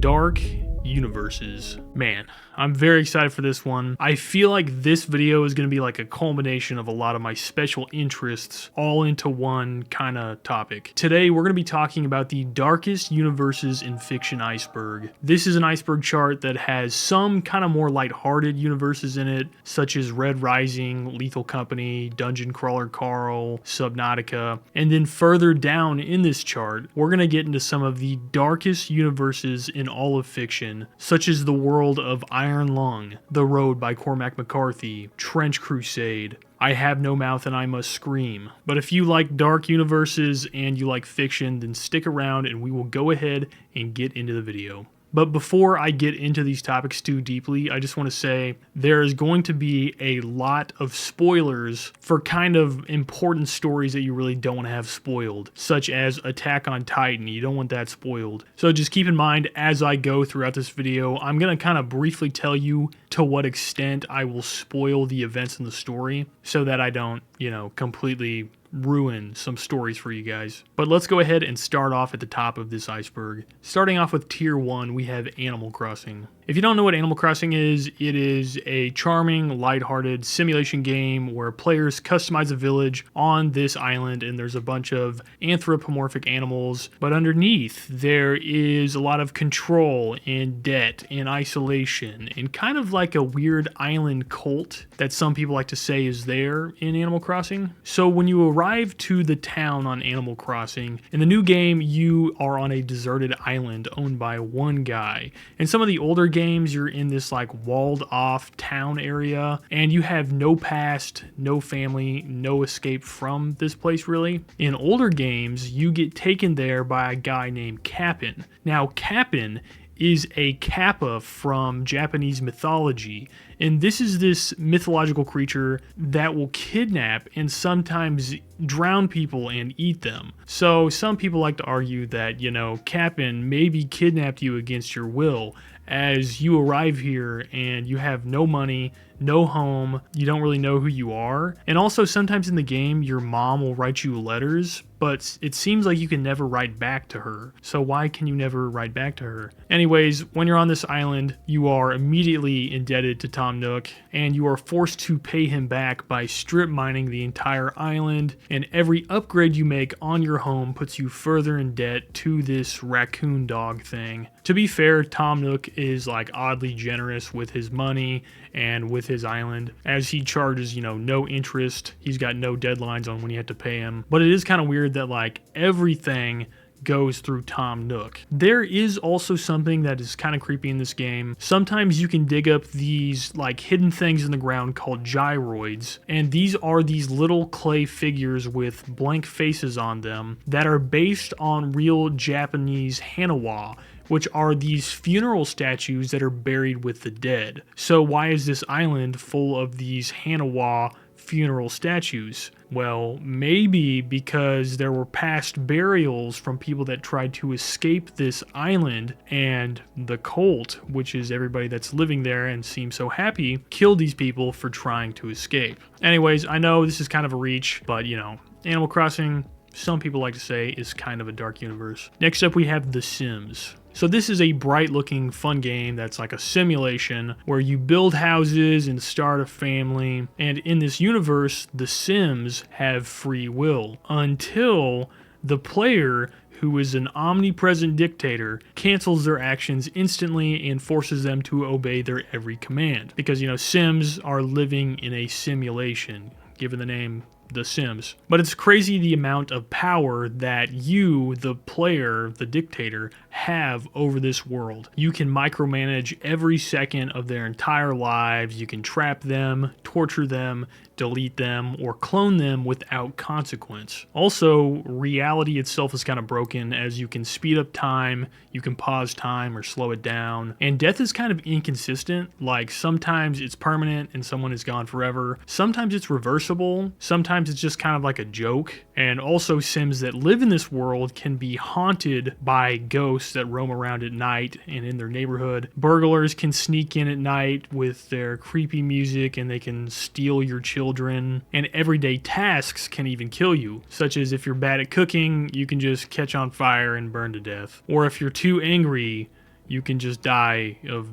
dark universes. Man, I'm very excited for this one. I feel like this video is going to be like a culmination of a lot of my special interests all into one kind of topic. Today, we're going to be talking about the darkest universes in fiction iceberg. This is an iceberg chart that has some kind of more lighthearted universes in it, such as Red Rising, Lethal Company, Dungeon Crawler Carl, Subnautica, and then further down in this chart, we're going to get into some of the darkest universes in all of fiction, such as the world of Iron Lung, The Road by Cormac McCarthy, Trench Crusade, I Have No Mouth and I Must Scream. But if you like dark universes and you like fiction, then stick around and we will go ahead and get into the video. But before I get into these topics too deeply, I just want to say there is going to be a lot of spoilers for kind of important stories that you really don't want to have spoiled, such as Attack on Titan. You don't want that spoiled. So just keep in mind as I go throughout this video, I'm going to kind of briefly tell you to what extent I will spoil the events in the story so that I don't, completely ruin some stories for you guys. But let's go ahead and start off at the top of this iceberg. Starting off with tier 1, we have Animal Crossing. If you don't know what Animal Crossing is, it is a charming, lighthearted simulation game where players customize a village on this island and there's a bunch of anthropomorphic animals, but underneath there is a lot of control and debt and isolation and kind of like a weird island cult that some people like to say is there in Animal Crossing. So when you arrive to the town on Animal Crossing, in the new game you are on a deserted island owned by one guy. In some of the older games, you're in this like walled off town area and you have no past, no family, no escape from this place really. In older games, you get taken there by a guy named Cap'n. Now, Cap'n is a kappa from Japanese mythology, and this is this mythological creature that will kidnap and sometimes drown people and eat them. So some people like to argue that, Cap'n maybe kidnapped you against your will as you arrive here and you have no money, no home, you don't really know who you are. And also sometimes in the game, your mom will write you letters, but it seems like you can never write back to her. So why can you never write back to her? Anyways, when you're on this island, you are immediately indebted to Tom Nook, and you are forced to pay him back by strip mining the entire island, and every upgrade you make on your home puts you further in debt to this raccoon dog thing. To be fair, Tom Nook is like oddly generous with his money and with his island, as he charges, no interest. He's got no deadlines on when you have to pay him. But it is kind of weird that like everything goes through Tom Nook. There is also something that is kind of creepy in this game. Sometimes you can dig up these like hidden things in the ground called gyroids, and these are these little clay figures with blank faces on them that are based on real Japanese hanawa, which are these funeral statues that are buried with the dead. So why is this island full of these hanawa funeral statues? Well, maybe because there were past burials from people that tried to escape this island, and the cult, which is everybody that's living there and seems so happy, killed these people for trying to escape. Anyways, I know this is kind of a reach, but Animal Crossing, some people like to say, is kind of a dark universe. Next up, we have The Sims. So this is a bright looking fun game that's like a simulation where you build houses and start a family, and in this universe the Sims have free will until the player, who is an omnipresent dictator, cancels their actions instantly and forces them to obey their every command. Because Sims are living in a simulation, given the name The Sims. But it's crazy the amount of power that you, the player, the dictator, have over this world. You can micromanage every second of their entire lives. You can trap them, torture them, delete them, or clone them without consequence. Also, reality itself is kind of broken, as you can speed up time, you can pause time or slow it down, and death is kind of inconsistent. Like sometimes it's permanent and someone is gone forever, sometimes it's reversible, sometimes it's just kind of like a joke. And also Sims that live in this world can be haunted by ghosts that roam around at night and in their neighborhood. Burglars can sneak in at night with their creepy music and they can steal your children. And everyday tasks can even kill you, such as if you're bad at cooking, you can just catch on fire and burn to death. Or if you're too angry, you can just die of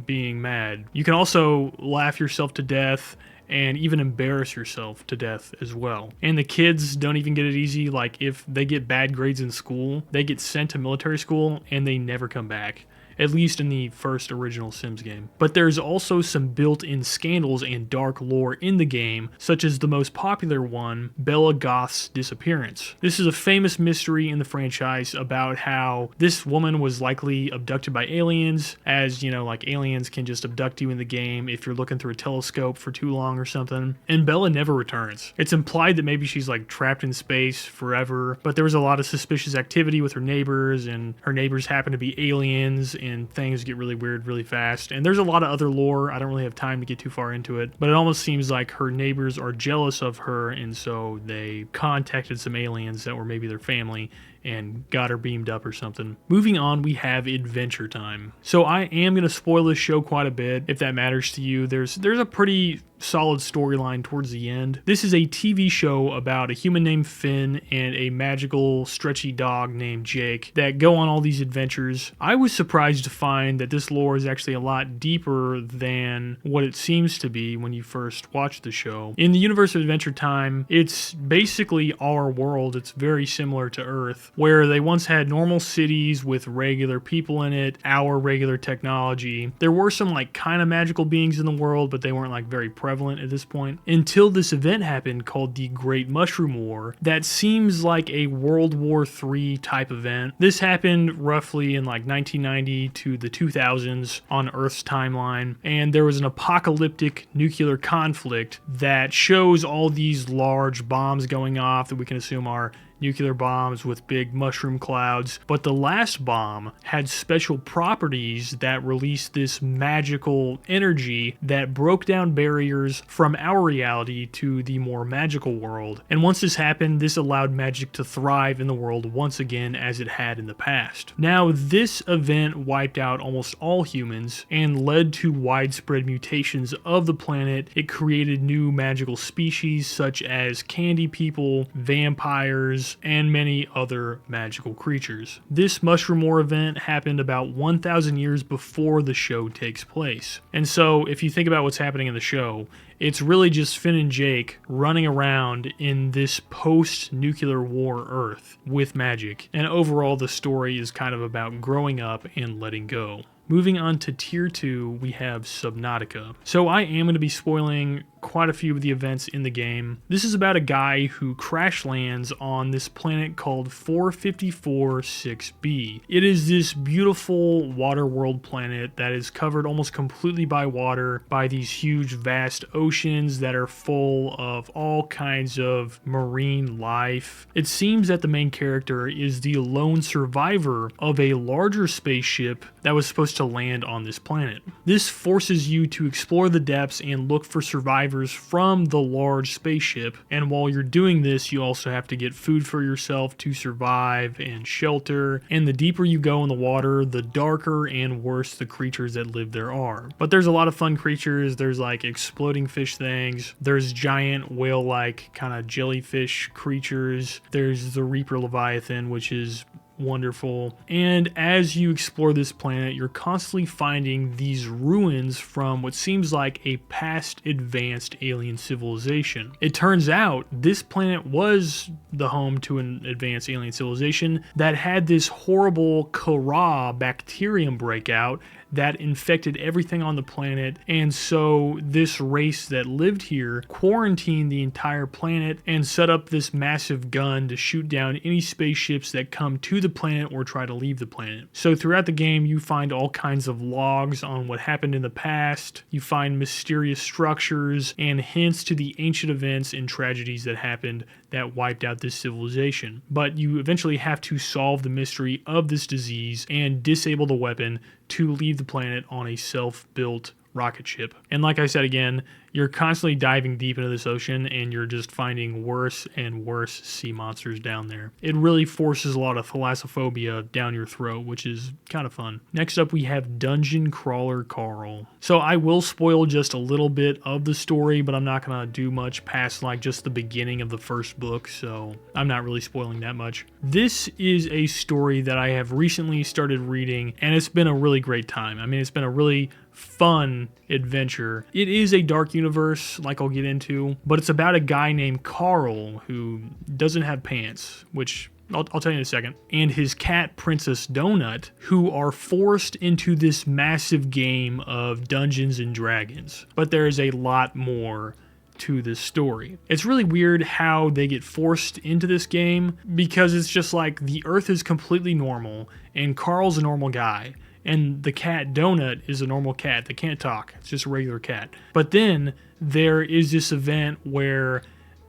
being mad. You can also laugh yourself to death and even embarrass yourself to death as well. And the kids don't even get it easy. Like, if they get bad grades in school, they get sent to military school and they never come back. At least in the first original Sims game. But there's also some built-in scandals and dark lore in the game, such as the most popular one, Bella Goth's disappearance. This is a famous mystery in the franchise about how this woman was likely abducted by aliens, as, you know, like aliens can just abduct you in the game if you're looking through a telescope for too long or something. And Bella never returns. It's implied that maybe she's like trapped in space forever, but there was a lot of suspicious activity with her neighbors, and her neighbors happen to be aliens, and things get really weird really fast. And there's a lot of other lore. I don't really have time to get too far into it, but it almost seems like her neighbors are jealous of her, and so they contacted some aliens that were maybe their family and got her beamed up or something. Moving on, we have Adventure Time. So I am going to spoil this show quite a bit if that matters to you. There's a pretty solid storyline towards the end. This is a TV show about a human named Finn and a magical stretchy dog named Jake that go on all these adventures. I was surprised to find that this lore is actually a lot deeper than what it seems to be when you first watch the show. In the universe of Adventure Time, it's basically our world. It's very similar to Earth, where they once had normal cities with regular people in it, our regular technology. There were some like kind of magical beings in the world, but they weren't like very prevalent at this point, until this event happened called the Great Mushroom War that seems like a World War III type event. This happened roughly in like 1990 to the 2000s on Earth's timeline, and there was an apocalyptic nuclear conflict that shows all these large bombs going off that we can assume are nuclear bombs with big mushroom clouds. But the last bomb had special properties that released this magical energy that broke down barriers from our reality to the more magical world. And once this happened, this allowed magic to thrive in the world once again as it had in the past. Now, this event wiped out almost all humans and led to widespread mutations of the planet. It created new magical species such as candy people, vampires, and many other magical creatures. This Mushroom War event happened about 1,000 years before the show takes place. And so if you think about what's happening in the show, it's really just Finn and Jake running around in this post-nuclear war Earth with magic. And overall, the story is kind of about growing up and letting go. Moving on to Tier 2, we have Subnautica. So I am going to be spoiling quite a few of the events in the game. This is about a guy who crash lands on this planet called 454-6b. It is this beautiful water world planet that is covered almost completely by water, by these huge vast oceans that are full of all kinds of marine life. It seems that the main character is the lone survivor of a larger spaceship that was supposed to land on this planet. This forces you to explore the depths and look for survivors from the large spaceship, and while you're doing this, you also have to get food for yourself to survive and shelter, and the deeper you go in the water, the darker and worse the creatures that live there are. But there's a lot of fun creatures. There's like exploding fish things, there's giant whale-like kind of jellyfish creatures, there's the Reaper Leviathan, which is wonderful. And as you explore this planet, you're constantly finding these ruins from what seems like a past advanced alien civilization. It turns out this planet was the home to an advanced alien civilization that had this horrible Akira bacterium breakout that infected everything on the planet, and so this race that lived here quarantined the entire planet and set up this massive gun to shoot down any spaceships that come to the planet or try to leave the planet. So throughout the game, you find all kinds of logs on what happened in the past, you find mysterious structures and hints to the ancient events and tragedies that happened that wiped out this civilization. But you eventually have to solve the mystery of this disease and disable the weapon to leave the planet on a self-built rocket ship. And like I said again, You're constantly diving deep into this ocean and you're just finding worse and worse sea monsters down there. It really forces a lot of thalassophobia down your throat, which is kind of fun. Next up, we have Dungeon Crawler Carl. So I will spoil just a little bit of the story, but I'm not going to do much past like just the beginning of the first book, so I'm not really spoiling that much. This is a story that I have recently started reading, and it's been a really great time. I mean, it's been a really fun adventure. It is a dark universe, like I'll get into, but it's about a guy named Carl who doesn't have pants, which I'll tell you in a second, and his cat, Princess Donut, who are forced into this massive game of Dungeons and Dragons. But there is a lot more to this story. It's really weird how they get forced into this game, because it's just like the Earth is completely normal, and Carl's a normal guy, and the cat Donut is a normal cat that can't talk. It's just a regular cat. But then there is this event where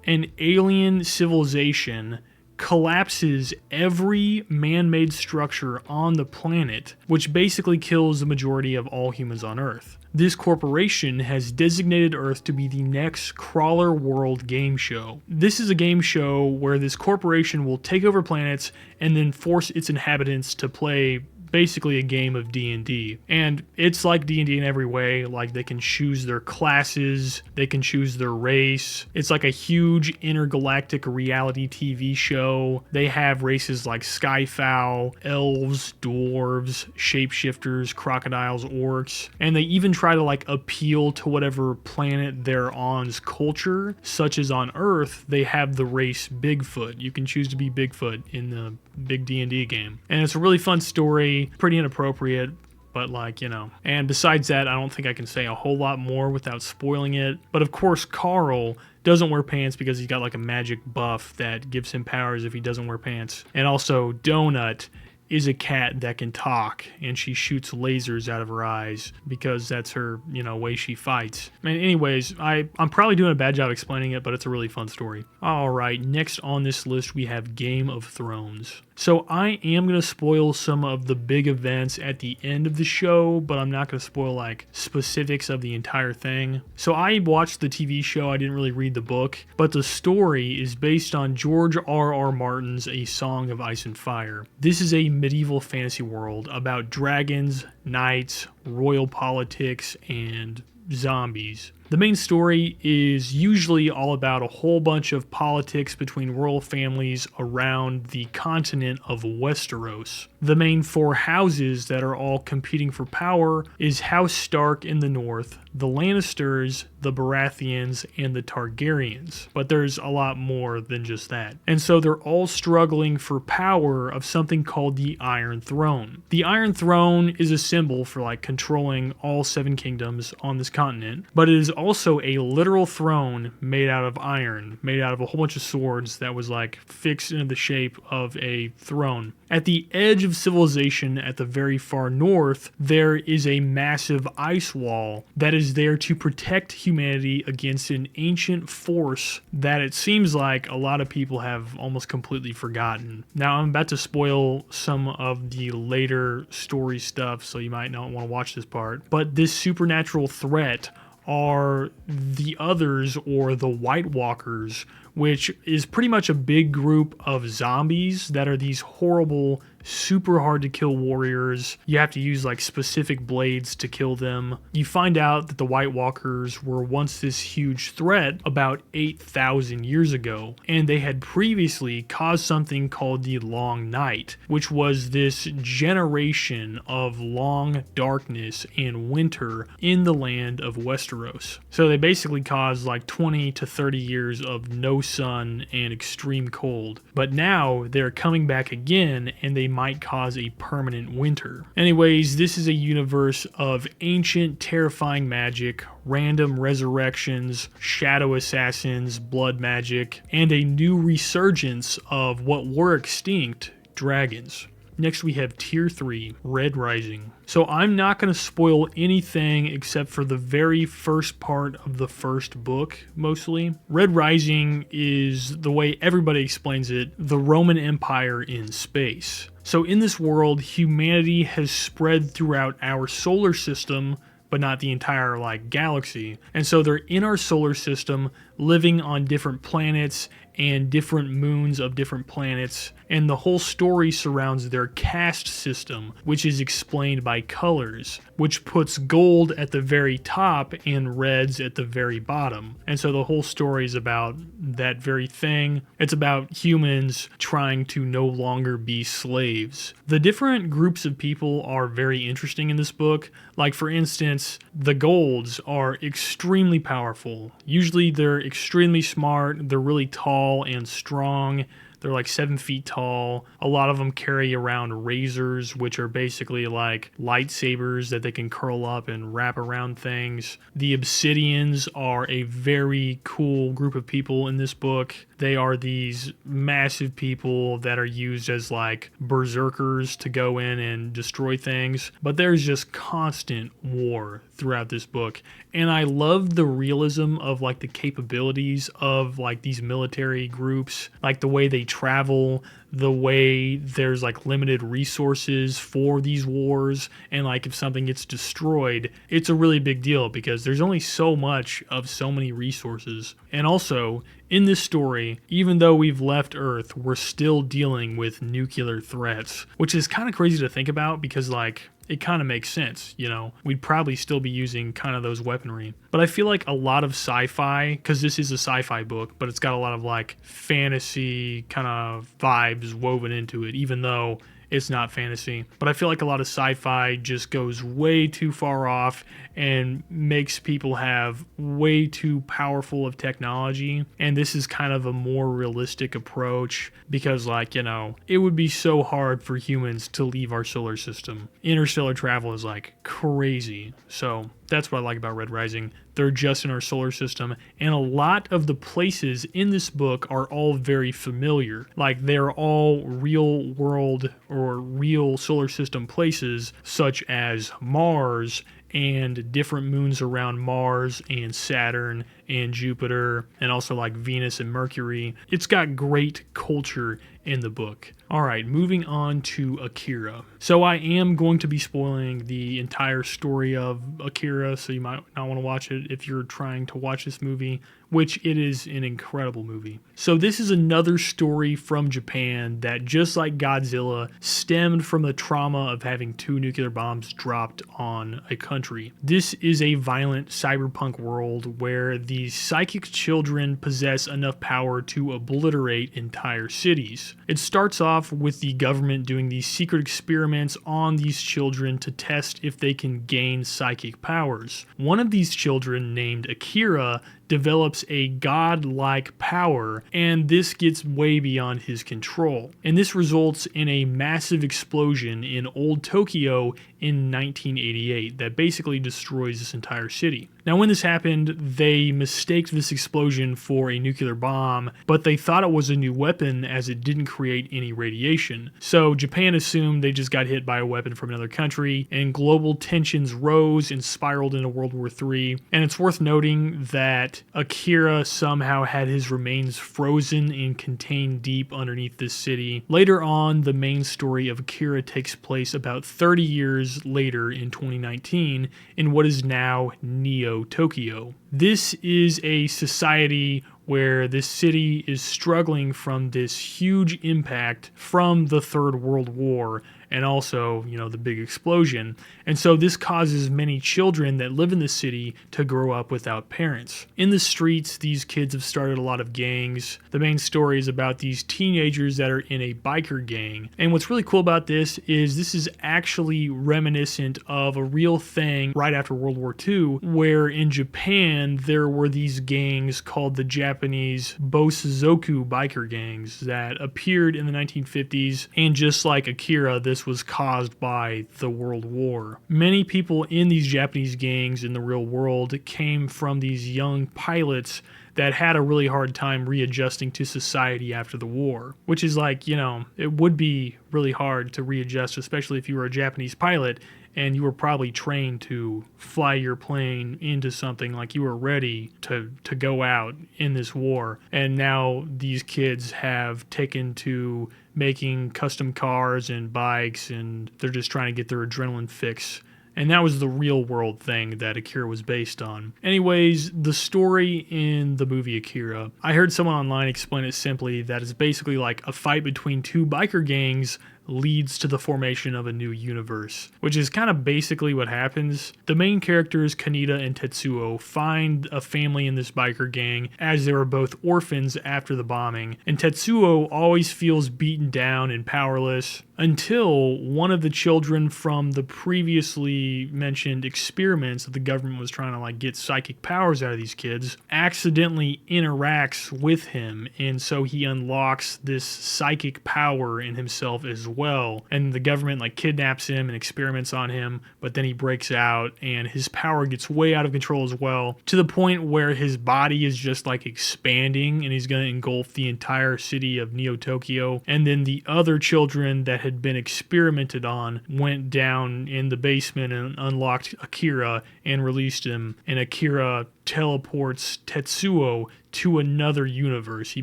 an alien civilization collapses every man-made structure on the planet, which basically kills the majority of all humans on Earth. This corporation has designated Earth to be the next Crawler World game show. This is a game show where this corporation will take over planets and then force its inhabitants to play basically a game of D&D. And it's like D&D in every way. Like, they can choose their classes, they can choose their race. It's like a huge intergalactic reality TV show. They have races like skyfowl, elves, dwarves, shapeshifters, crocodiles, orcs, and they even try to like appeal to whatever planet they're on's culture, such as on Earth, they have the race Bigfoot. You can choose to be Bigfoot in the big D&D game. And it's a really fun story, pretty inappropriate, but like, you know. And besides that, I don't think I can say a whole lot more without spoiling it. But of course, Carl doesn't wear pants because he's got like a magic buff that gives him powers if he doesn't wear pants. And also, Donut is a cat that can talk, and she shoots lasers out of her eyes because that's her, you know, way she fights. And anyways, I'm probably doing a bad job explaining it, but it's a really fun story. All right, next on this list we have Game of Thrones. So I am going to spoil some of the big events at the end of the show, but I'm not going to spoil like specifics of the entire thing. So I watched the TV show, I didn't really read the book, but the story is based on George R.R. Martin's A Song of Ice and Fire. This is a medieval fantasy world about dragons, knights, royal politics, and zombies. The main story is usually all about a whole bunch of politics between royal families around the continent of Westeros. The main four houses that are all competing for power is House Stark in the north, the Lannisters, the Baratheons, and the Targaryens. But there's a lot more than just that. And so they're all struggling for power of something called the Iron Throne. The Iron Throne is a symbol for like controlling all 7 kingdoms on this continent, but it is also a literal throne made out of iron, made out of a whole bunch of swords that was like fixed into the shape of a throne. At the edge of civilization at the very far north, there is a massive ice wall that is there to protect humanity against an ancient force that it seems like a lot of people have almost completely forgotten. Now, I'm about to spoil some of the later story stuff, so you might not want to watch this part, but this supernatural threat are the others, or the White Walkers, which is pretty much a big group of zombies that are these horrible, super hard to kill warriors. You have to use like specific blades to kill them. You find out that the White Walkers were once this huge threat about 8,000 years ago, and they had previously caused something called the Long Night, which was this generation of long darkness and winter in the land of Westeros. So they basically caused like 20 to 30 years of no sun and extreme cold. But now they're coming back again, and they might cause a permanent winter. Anyways, this is a universe of ancient, terrifying magic, random resurrections, shadow assassins, blood magic, and a new resurgence of what were extinct dragons. Next we have Tier 3, Red Rising. So I'm not going to spoil anything except for the very first part of the first book, mostly. Red Rising is, the way everybody explains it, the Roman Empire in space. So in this world, humanity has spread throughout our solar system but not the entire like galaxy. And so they're in our solar system, living on different planets and different moons of different planets, and the whole story surrounds their caste system, which is explained by colors, which puts gold at the very top and reds at the very bottom. And so the whole story is about that very thing. It's about humans trying to no longer be slaves. The different groups of people are very interesting in this book. Like, for instance, the golds are extremely powerful. Usually they're extremely smart, they're really tall and strong. They're like 7 feet tall. A lot of them carry around razors, which are basically like lightsabers that they can curl up and wrap around things. The Obsidians are a very cool group of people in this book. They are these massive people that are used as like berserkers to go in and destroy things. But there's just constant war throughout this book. And I love the realism of like the capabilities of like these military groups, like the way they travel, the way there's like limited resources for these wars, and like if something gets destroyed, it's a really big deal because there's only so much of so many resources. And also, in this story, even though we've left Earth, we're still dealing with nuclear threats, which is kind of crazy to think about because like it kind of makes sense, you know, we'd probably still be using kind of those weaponry. But I feel like a lot of sci-fi, because this is a sci-fi book, but it's got a lot of like fantasy kind of vibes woven into it, even though it's not fantasy. But I feel like a lot of sci-fi just goes way too far off and makes people have way too powerful of technology. And this is kind of a more realistic approach because, like, you know, it would be so hard for humans to leave our solar system. Interstellar travel is like crazy. So that's what I like about Red Rising. They're just in our solar system, and a lot of the places in this book are all very familiar. Like, they're all real world or real solar system places, such as Mars and different moons around Mars and Saturn and Jupiter, and also like Venus and Mercury. It's got great culture in the book. All right, moving on to Akira. So I am going to be spoiling the entire story of Akira, so you might not want to watch it if you're trying to watch this movie, which it is an incredible movie. So this is another story from Japan that, just like Godzilla, stemmed from the trauma of having 2 nuclear bombs dropped on a country. This is a violent cyberpunk world where these psychic children possess enough power to obliterate entire cities. It starts off with the government doing these secret experiments on these children to test if they can gain psychic powers. One of these children, named Akira, develops a god-like power, and this gets way beyond his control. And this results in a massive explosion in Old Tokyo in 1988 that basically destroys this entire city. Now, when this happened, they mistaked this explosion for a nuclear bomb, but they thought it was a new weapon as it didn't create any radiation. So Japan assumed they just got hit by a weapon from another country, and global tensions rose and spiraled into World War III. And it's worth noting that Akira somehow had his remains frozen and contained deep underneath this city. Later on, the main story of Akira takes place about 30 years later in 2019 in what is now Neo-Tokyo. This is a society where this city is struggling from this huge impact from the Third World War and also, you know, the big explosion. And so this causes many children that live in the city to grow up without parents. In the streets, these kids have started a lot of gangs. The main story is about these teenagers that are in a biker gang. And what's really cool about this is actually reminiscent of a real thing right after World War II, where in Japan there were these gangs called the Japanese Bosuzoku biker gangs that appeared in the 1950s. And just like Akira, this was caused by the World War. Many people in these Japanese gangs in the real world came from these young pilots that had a really hard time readjusting to society after the war, which is like, you know, it would be really hard to readjust, especially if you were a Japanese pilot and you were probably trained to fly your plane into something, like you were ready to go out in this war. And now these kids have taken to making custom cars and bikes, and they're just trying to get their adrenaline fix And that was the real world thing that Akira was based on. Anyways, the story in the movie Akira, I heard someone online explain it simply that it's basically like a fight between two biker gangs leads to the formation of a new universe, which is kind of basically what happens. The main characters, Kaneda and Tetsuo, find a family in this biker gang as they were both orphans after the bombing, and Tetsuo always feels beaten down and powerless until one of the children from the previously mentioned experiments that the government was trying to like get psychic powers out of these kids accidentally interacts with him, and so he unlocks this psychic power in himself as well, and the government like kidnaps him and experiments on him, but then he breaks out and his power gets way out of control as well, to the point where his body is just like expanding and he's going to engulf the entire city of Neo Tokyo. And then the other children that had been experimented on went down in the basement and unlocked Akira and released him, and Akira teleports Tetsuo to another universe. He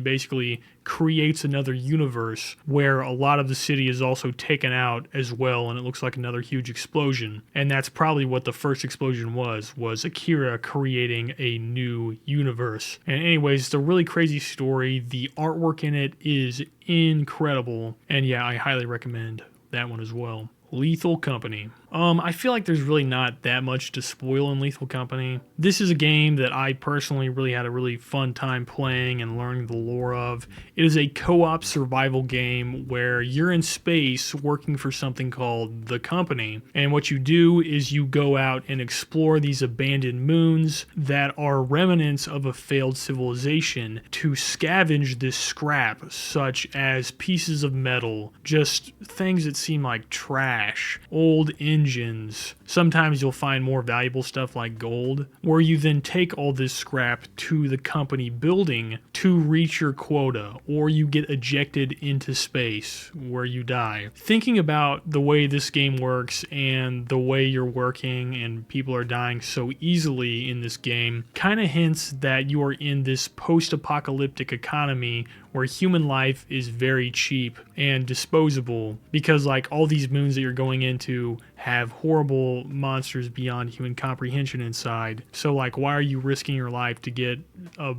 basically creates another universe where a lot of the city is also taken out as well, and it looks like another huge explosion. And that's probably what the first explosion was Akira creating a new universe. And anyways, it's a really crazy story. The artwork in it is incredible, and yeah, I highly recommend that one as well. Lethal Company. I feel like there's really not that much to spoil in Lethal Company. This is a game that I personally really had a really fun time playing and learning the lore of. It is a co-op survival game where you're in space working for something called The Company. And what you do is you go out and explore these abandoned moons that are remnants of a failed civilization to scavenge this scrap, such as pieces of metal, just things that seem like trash, old engines. Sometimes you'll find more valuable stuff like gold, where you then take all this scrap to the company building to reach your quota, or you get ejected into space where you die. Thinking about the way this game works and the way you're working and people are dying so easily in this game kind of hints that you are in this post-apocalyptic economy where human life is very cheap and disposable, because like all these moons that you're going into have horrible monsters beyond human comprehension inside. So like, why are you risking your life to get a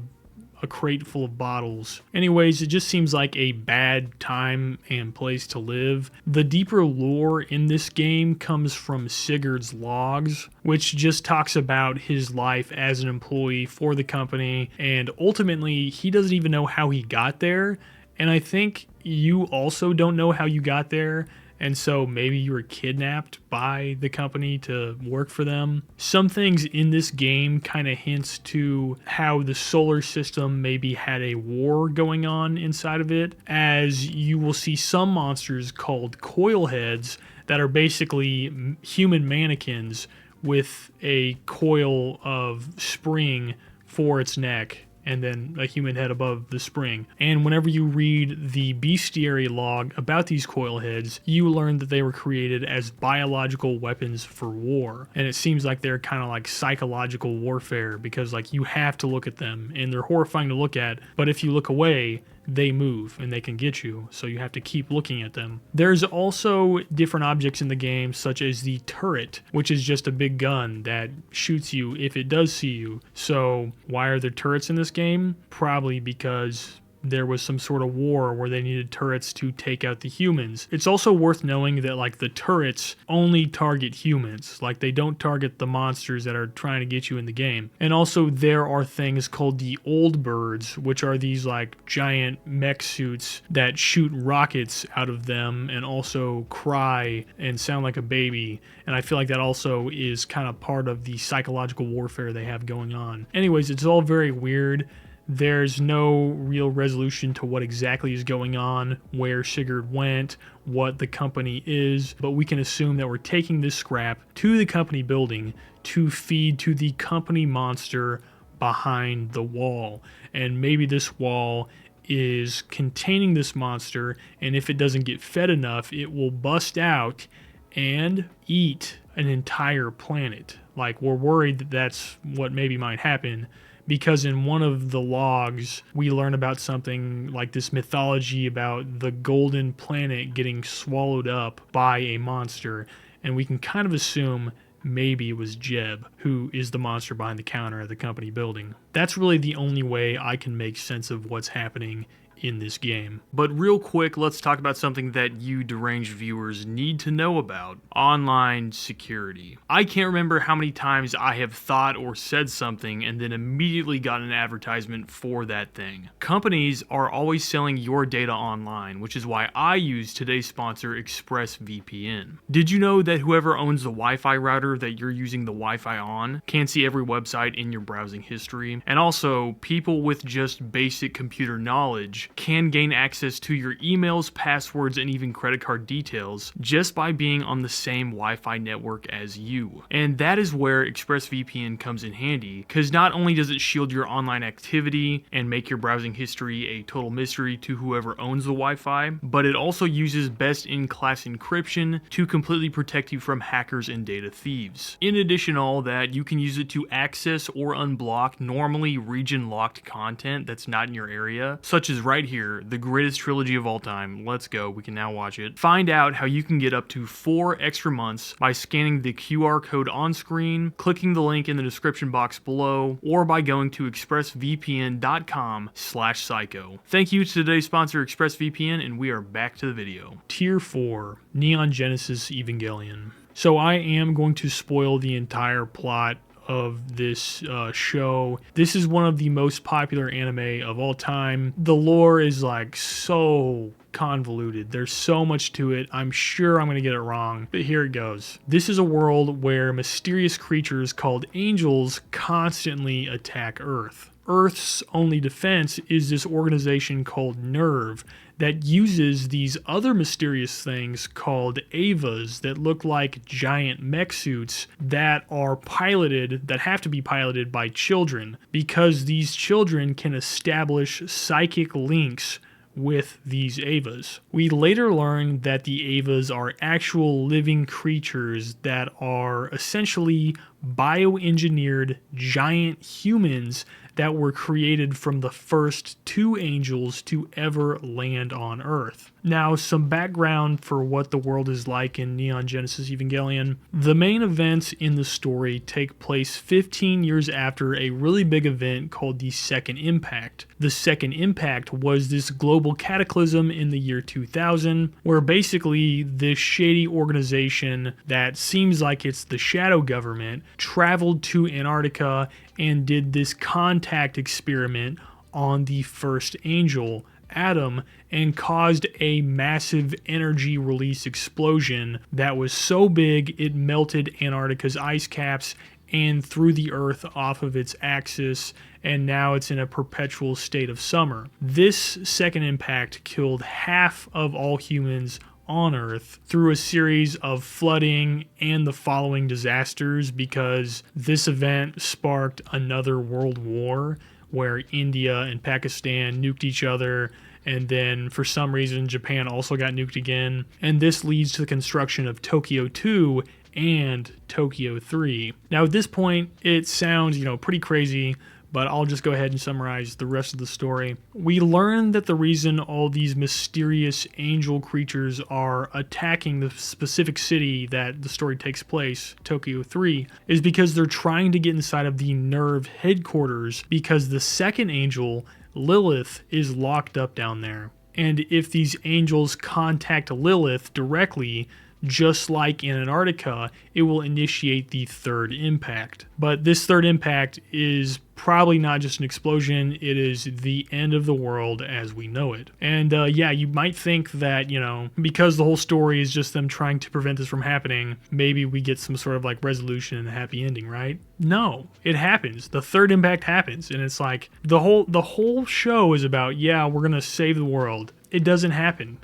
crate full of bottles? Anyways, it just seems like a bad time and place to live. The deeper lore in this game comes from Sigurd's logs, which just talks about his life as an employee for the company, and ultimately he doesn't even know how he got there, and I think you also don't know how you got there. And so maybe you were kidnapped by the company to work for them. Some things in this game kind of hints to how the solar system maybe had a war going on inside of it, as you will see some monsters called coil heads that are basically human mannequins with a coil of spring for its neck, and then a human head above the spring. And whenever you read the bestiary log about these coil heads, you learn that they were created as biological weapons for war. And it seems like they're kind of like psychological warfare, because like you have to look at them and they're horrifying to look at, but if you look away, they move and they can get you, so you have to keep looking at them. There's also different objects in the game, such as the turret, which is just a big gun that shoots you if it does see you. So why are there turrets in this game? Probably because there was some sort of war where they needed turrets to take out the humans. It's also worth knowing that like the turrets only target humans, like they don't target the monsters that are trying to get you in the game. And also there are things called the old birds, which are these like giant mech suits that shoot rockets out of them and also cry and sound like a baby. And I feel like that also is kind of part of the psychological warfare they have going on. Anyways, it's all very weird. There's no real resolution to what exactly is going on, where Sigurd went, what the company is, but we can assume that we're taking this scrap to the company building to feed to the company monster behind the wall. And maybe this wall is containing this monster, and if it doesn't get fed enough, it will bust out and eat an entire planet. Like, we're worried that that's what maybe might happen, because in one of the logs, we learn about something like this mythology about the golden planet getting swallowed up by a monster, and we can kind of assume maybe it was Jeb, who is the monster behind the counter at the company building. That's really the only way I can make sense of what's happening in this game. But real quick, let's talk about something that you deranged viewers need to know about: online security. I can't remember how many times I have thought or said something and then immediately got an advertisement for that thing. Companies are always selling your data online, which is why I use today's sponsor, ExpressVPN. Did you know that whoever owns the Wi-Fi router that you're using the Wi-Fi on can see every website in your browsing history? And also, people with just basic computer knowledge can gain access to your emails, passwords, and even credit card details just by being on the same Wi-Fi network as you. And that is where ExpressVPN comes in handy, because not only does it shield your online activity and make your browsing history a total mystery to whoever owns the Wi-Fi, but it also uses best-in-class encryption to completely protect you from hackers and data thieves. In addition to all that, you can use it to access or unblock normally region-locked content that's not in your area, such as right here, the greatest trilogy of all time. Let's go, we can now watch it. Find out how you can get up to 4 extra months by scanning the QR code on screen, clicking the link in the description box below, or by going to expressvpn.com/psycho. Thank you to today's sponsor, ExpressVPN, and we are back to the video. Tier 4, Neon Genesis Evangelion. So I am going to spoil the entire plot of this show. This is one of the most popular anime of all time. The lore is like so convoluted. There's so much to it. I'm sure I'm going to get it wrong, but here it goes. This is a world where mysterious creatures called angels constantly attack Earth. Earth's only defense is this organization called Nerve that uses these other mysterious things called Avas that look like giant mech suits that are piloted, that have to be piloted by children, because these children can establish psychic links with these Avas. We later learn that the Avas are actual living creatures that are essentially bioengineered giant humans that were created from the first 2 angels to ever land on Earth. Now, some background for what the world is like in Neon Genesis Evangelion. The main events in the story take place 15 years after a really big event called the Second Impact. The Second Impact was this global cataclysm in the year 2000, where basically this shady organization that seems like it's the shadow government traveled to Antarctica and did this contact experiment on the first angel, Adam, and caused a massive energy release explosion that was so big it melted Antarctica's ice caps and threw the Earth off of its axis, and now it's in a perpetual state of summer. This second impact killed half of all humans on Earth through a series of flooding and the following disasters, because this event sparked another world war where India and Pakistan nuked each other, and then for some reason Japan also got nuked again, and this leads to the construction of Tokyo 2 and Tokyo 3. Now at this point it sounds, pretty crazy, but I'll just go ahead and summarize the rest of the story. We learn that the reason all these mysterious angel creatures are attacking the specific city that the story takes place, Tokyo 3, is because they're trying to get inside of the Nerve headquarters, because the second angel, Lilith, is locked up down there. And if these angels contact Lilith directly, just like in Antarctica, it will initiate the third impact. But this third impact is probably not just an explosion, it is the end of the world as we know it. And you might think that, because the whole story is just them trying to prevent this from happening, maybe we get some sort of like resolution and a happy ending, right? No, it happens. The third impact happens, and it's like the whole show is about, we're gonna save the world. It doesn't happen.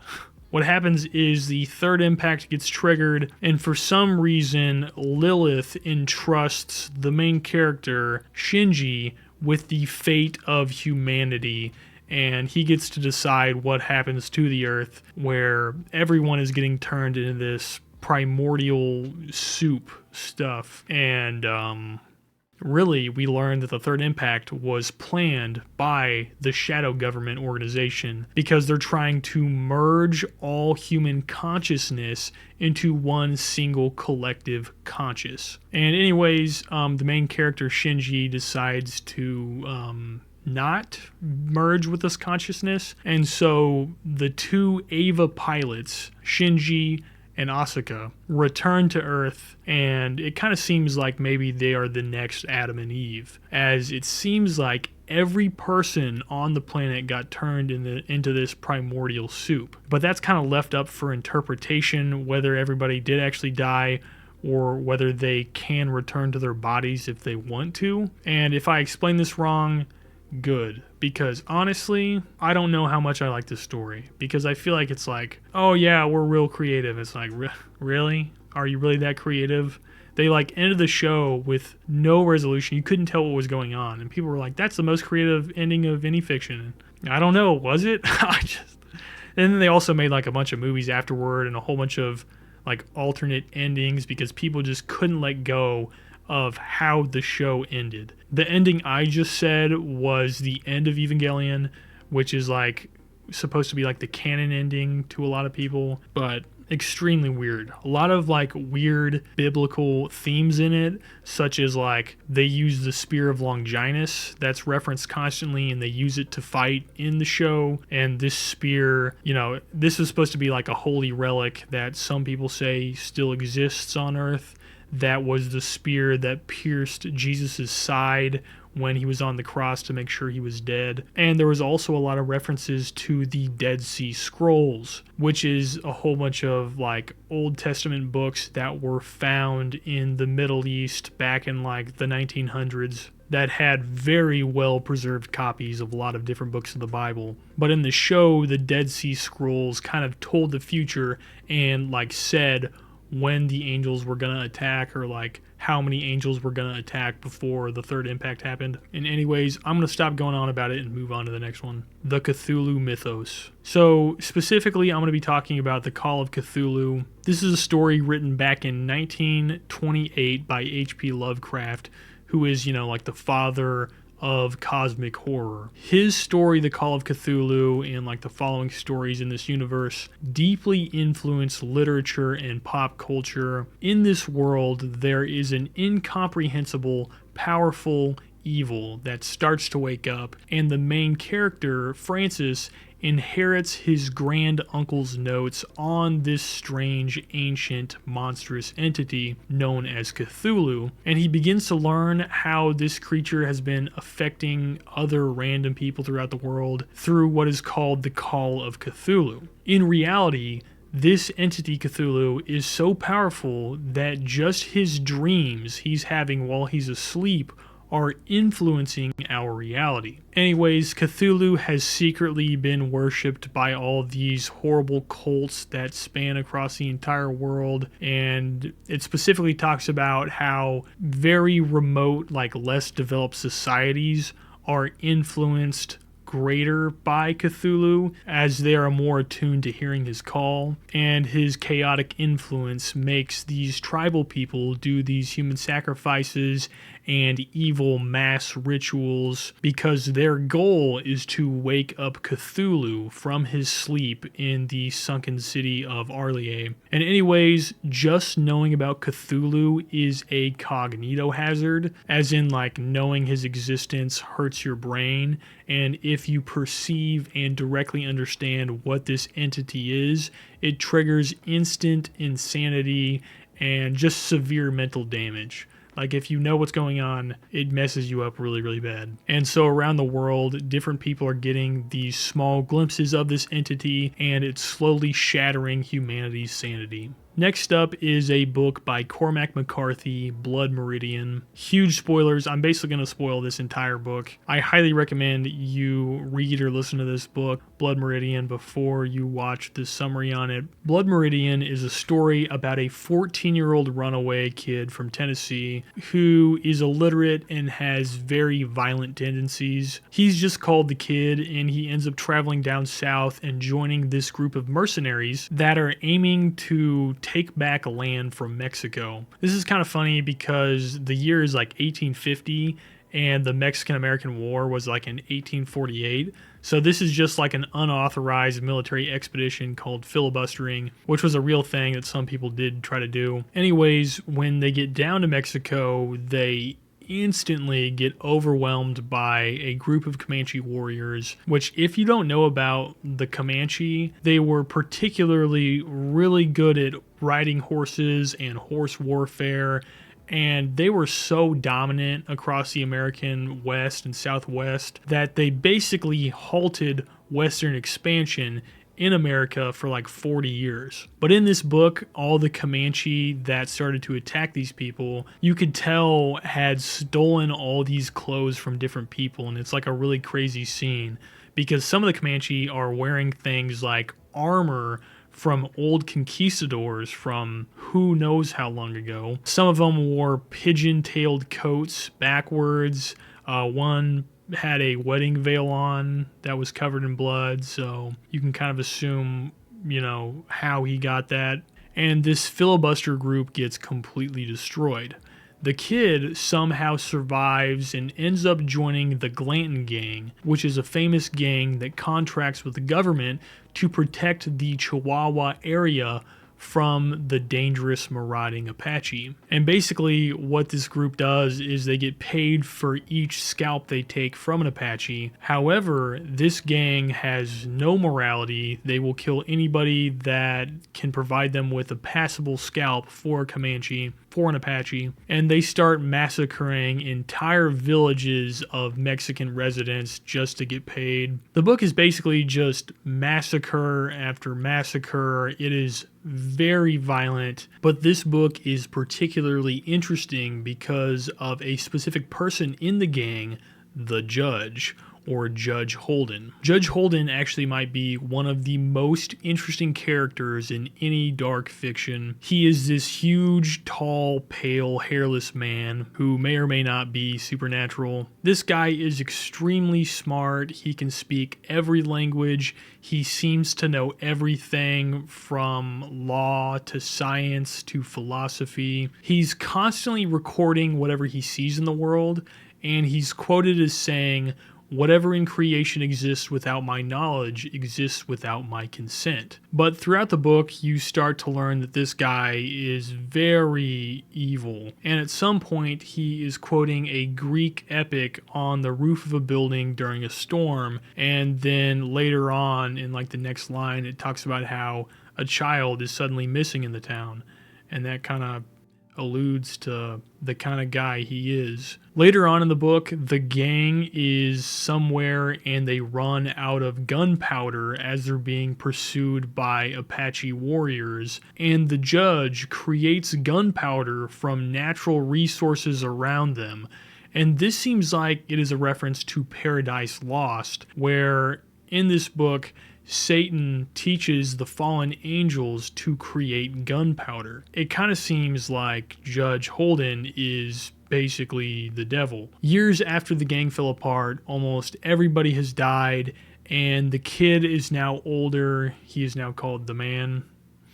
What happens is the third impact gets triggered, and for some reason, Lilith entrusts the main character, Shinji, with the fate of humanity, and he gets to decide what happens to the Earth, where everyone is getting turned into this primordial soup stuff. And Really, we learned that the Third Impact was planned by the Shadow Government organization because they're trying to merge all human consciousness into one single collective conscious. And anyways, the main character Shinji decides to not merge with this consciousness, and so the two Eva pilots, Shinji and Asuka, return to Earth, and it kind of seems like maybe they are the next Adam and Eve, as it seems like every person on the planet got turned into this primordial soup. But that's kind of left up for interpretation, whether everybody did actually die or whether they can return to their bodies if they want to. And if I explain this wrong, good, because honestly, I don't know how much I like this story, because I feel like it's like, oh yeah, we're real creative. It's like, really? Are you really that creative? They like ended the show with no resolution. You couldn't tell what was going on, and people were like, that's the most creative ending of any fiction. I don't know, was it? And then they also made like a bunch of movies afterward and a whole bunch of like alternate endings because people just couldn't let go of how the show ended. The ending I just said was the end of Evangelion, which is like supposed to be like the canon ending to a lot of people, but extremely weird. A lot of like weird biblical themes in it, such as like they use the spear of Longinus that's referenced constantly, and they use it to fight in the show. And this spear, you know, this is supposed to be like a holy relic that some people say still exists on Earth. That was the spear that pierced Jesus' side when he was on the cross to make sure he was dead. And there was also a lot of references to the Dead Sea Scrolls, which is a whole bunch of like Old Testament books that were found in the Middle East back in like the 1900s that had very well preserved copies of a lot of different books of the Bible. But in the show, the Dead Sea Scrolls kind of told the future and like said when the angels were going to attack, or like how many angels were going to attack before the Third Impact happened. And anyways, I'm going to stop going on about it and move on to the next one. The Cthulhu mythos. So specifically, I'm going to be talking about the Call of Cthulhu. This is a story written back in 1928 by H.P. Lovecraft, who is, you know, like the father of cosmic horror. His story, The Call of Cthulhu, and like the following stories in this universe deeply influenced literature and pop culture. In this world, there is an incomprehensible, powerful evil that starts to wake up, and the main character, Francis, inherits his grand uncle's notes on this strange, ancient, monstrous entity known as Cthulhu, and he begins to learn how this creature has been affecting other random people throughout the world through what is called the Call of Cthulhu. In reality, this entity Cthulhu is so powerful that just his dreams he's having while he's asleep are influencing our reality. Anyways, Cthulhu has secretly been worshipped by all these horrible cults that span across the entire world, and it specifically talks about how very remote, like less developed societies are influenced greater by Cthulhu, as they are more attuned to hearing his call, and his chaotic influence makes these tribal people do these human sacrifices and evil mass rituals because their goal is to wake up Cthulhu from his sleep in the sunken city of Arlier. And anyways, just knowing about Cthulhu is a cognito hazard, as in like knowing his existence hurts your brain, and if you perceive and directly understand what this entity is, it triggers instant insanity and just severe mental damage. Like if you know what's going on, it messes you up really, really bad. And so around the world, different people are getting these small glimpses of this entity, and it's slowly shattering humanity's sanity. Next up is a book by Cormac McCarthy, Blood Meridian. Huge spoilers. I'm basically going to spoil this entire book. I highly recommend you read or listen to this book, Blood Meridian, before you watch the summary on it. Blood Meridian is a story about a 14-year-old runaway kid from Tennessee who is illiterate and has very violent tendencies. He's just called the kid, and he ends up traveling down south and joining this group of mercenaries that are aiming to take back land from Mexico. This is kind of funny because the year is like 1850 and the Mexican-American War was like in 1848. So this is just like an unauthorized military expedition called filibustering, which was a real thing that some people did try to do. Anyways, when they get down to Mexico, they instantly get overwhelmed by a group of Comanche warriors, which, if you don't know about the Comanche, they were particularly really good at riding horses and horse warfare, and they were so dominant across the American West and Southwest that they basically halted Western expansion in America for like 40 years. But in this book, all the Comanche that started to attack these people, you could tell had stolen all these clothes from different people, and it's like a really crazy scene because some of the Comanche are wearing things like armor from old conquistadors from who knows how long ago. Some of them wore pigeon-tailed coats backwards. One had a wedding veil on that was covered in blood, so you can kind of assume, how he got that. And this filibuster group gets completely destroyed. The kid somehow survives and ends up joining the Glanton Gang, which is a famous gang that contracts with the government to protect the Chihuahua area from the dangerous marauding Apache. And basically what this group does is they get paid for each scalp they take from an Apache. However, this gang has no morality. They will kill anybody that can provide them with a passable scalp for a Comanche, for an Apache, and they start massacring entire villages of Mexican residents just to get paid. The book is basically just massacre after massacre. It is very violent, but this book is particularly interesting because of a specific person in the gang, the judge, or Judge Holden. Judge Holden actually might be one of the most interesting characters in any dark fiction. He is this huge, tall, pale, hairless man who may or may not be supernatural. This guy is extremely smart. He can speak every language. He seems to know everything from law to science to philosophy. He's constantly recording whatever he sees in the world, and he's quoted as saying, "Whatever in creation exists without my knowledge exists without my consent." But throughout the book, you start to learn that this guy is very evil. And at some point, he is quoting a Greek epic on the roof of a building during a storm. And then later on, in like the next line, it talks about how a child is suddenly missing in the town. And that kind of alludes to the kind of guy he is. Later on in the book, the gang is somewhere and they run out of gunpowder as they're being pursued by Apache warriors, and the judge creates gunpowder from natural resources around them. And this seems like it is a reference to Paradise Lost, where in this book, Satan teaches the fallen angels to create gunpowder. It kind of seems like Judge Holden is basically the devil. Years after the gang fell apart, almost everybody has died, and the kid is now older. He is now called the man.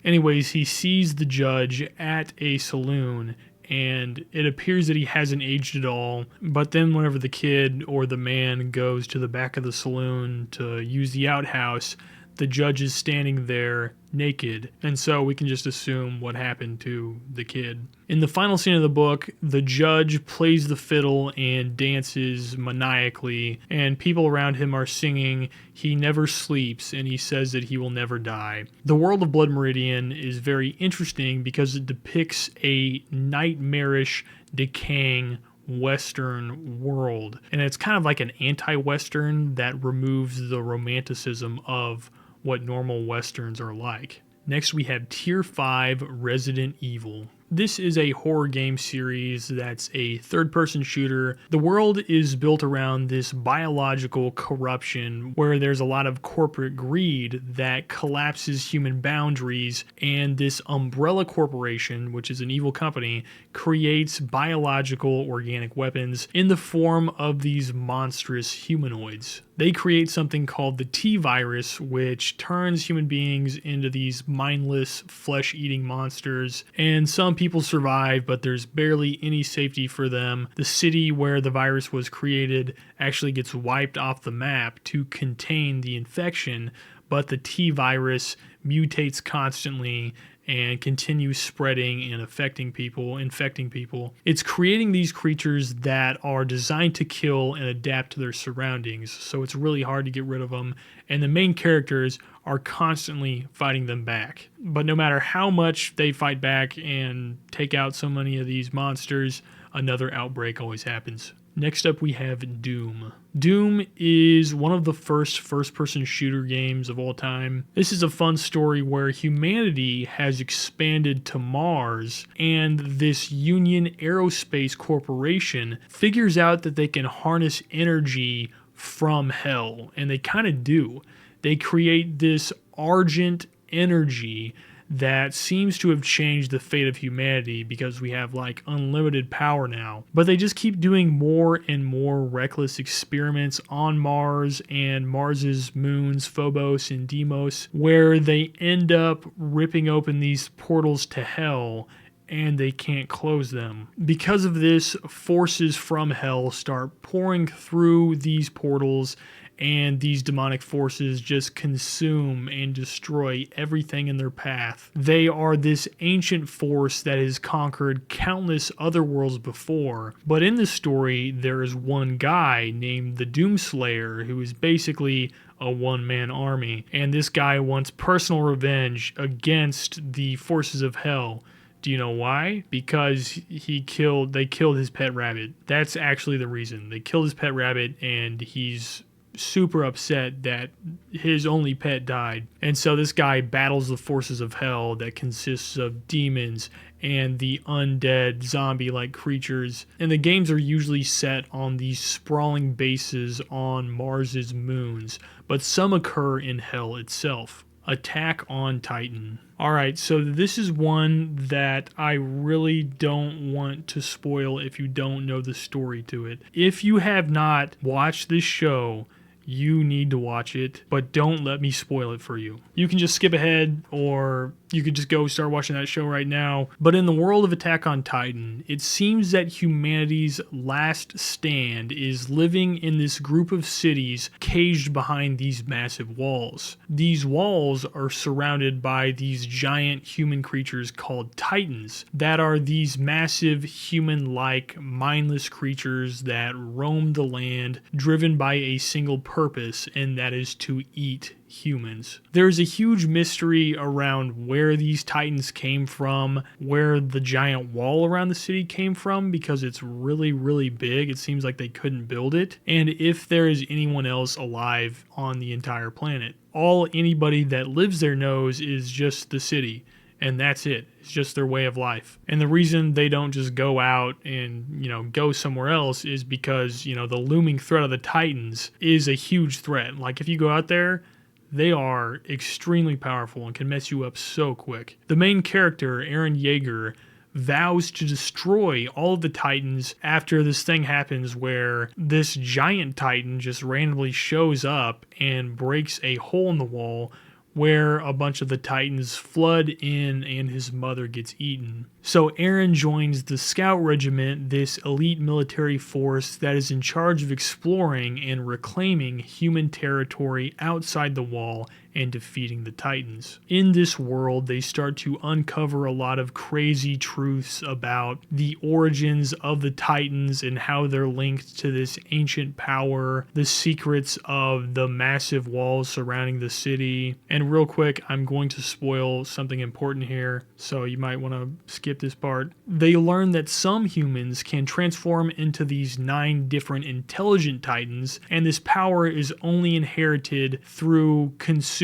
Anyways, he sees the judge at a saloon, and it appears that he hasn't aged at all. But then whenever the kid or the man goes to the back of the saloon to use the outhouse, the judge is standing there naked, and so we can just assume what happened to the kid. In the final scene of the book, the judge plays the fiddle and dances maniacally, and people around him are singing "He Never Sleeps," and he says that he will never die. The world of Blood Meridian is very interesting because it depicts a nightmarish, decaying Western world, and it's kind of like an anti-Western that removes the romanticism of what normal Westerns are like. Next, we have Tier 5 Resident Evil. This is a horror game series that's a third-person shooter. The world is built around this biological corruption where there's a lot of corporate greed that collapses human boundaries, and this umbrella corporation, which is an evil company, creates biological organic weapons in the form of these monstrous humanoids. They create something called the T-virus, which turns human beings into these mindless, flesh-eating monsters. And some people survive, but there's barely any safety for them. The city where the virus was created actually gets wiped off the map to contain the infection, but the T-virus mutates constantly and continues spreading and infecting people. It's creating these creatures that are designed to kill and adapt to their surroundings, so it's really hard to get rid of them, and the main characters are constantly fighting them back. But no matter how much they fight back and take out so many of these monsters, another outbreak always happens. Next up, we have Doom. Doom is one of the first-person shooter games of all time. This is a fun story where humanity has expanded to Mars, and this Union Aerospace Corporation figures out that they can harness energy from hell, and they kind of do. They create this argent energy that seems to have changed the fate of humanity because we have like unlimited power now. But they just keep doing more and more reckless experiments on Mars and Mars's moons, Phobos and Deimos, where they end up ripping open these portals to hell and they can't close them. Because of this, forces from hell start pouring through these portals, and these demonic forces just consume and destroy everything in their path. They are this ancient force that has conquered countless other worlds before, but in the story there is one guy named the Doomslayer who is basically a one-man army, and this guy wants personal revenge against the forces of hell. Do you know why? Because they killed his pet rabbit. That's actually the reason. They killed his pet rabbit, and he's super upset that his only pet died. And so this guy battles the forces of hell that consists of demons and the undead zombie-like creatures. And the games are usually set on these sprawling bases on Mars's moons, but some occur in hell itself. Attack on Titan. Alright, so this is one that I really don't want to spoil if you don't know the story to it. If you have not watched this show, you need to watch it, but don't let me spoil it for you. You can just skip ahead, or you could just go start watching that show right now. But in the world of Attack on Titan, it seems that humanity's last stand is living in this group of cities caged behind these massive walls. These walls are surrounded by these giant human creatures called Titans that are these massive human-like mindless creatures that roam the land driven by a single purpose, and that is to eat humans. There's a huge mystery around where these Titans came from, where the giant wall around the city came from, because it's really, really big. It seems like they couldn't build it. And if there is anyone else alive on the entire planet. All anybody that lives there knows is just the city. And that's it. It's just their way of life. And the reason they don't just go out and, go somewhere else is because, the looming threat of the Titans is a huge threat. Like if you go out there, they are extremely powerful and can mess you up so quick. The main character, Eren Yeager, vows to destroy all of the Titans after this thing happens where this giant Titan just randomly shows up and breaks a hole in the wall where a bunch of the Titans flood in and his mother gets eaten. So Eren joins the Scout Regiment, this elite military force that is in charge of exploring and reclaiming human territory outside the wall and defeating the Titans. In this world, they start to uncover a lot of crazy truths about the origins of the Titans and how they're linked to this ancient power, the secrets of the massive walls surrounding the city. And real quick, I'm going to spoil something important here, so you might want to skip this part. They learn that some humans can transform into these 9 different intelligent Titans, and this power is only inherited through consuming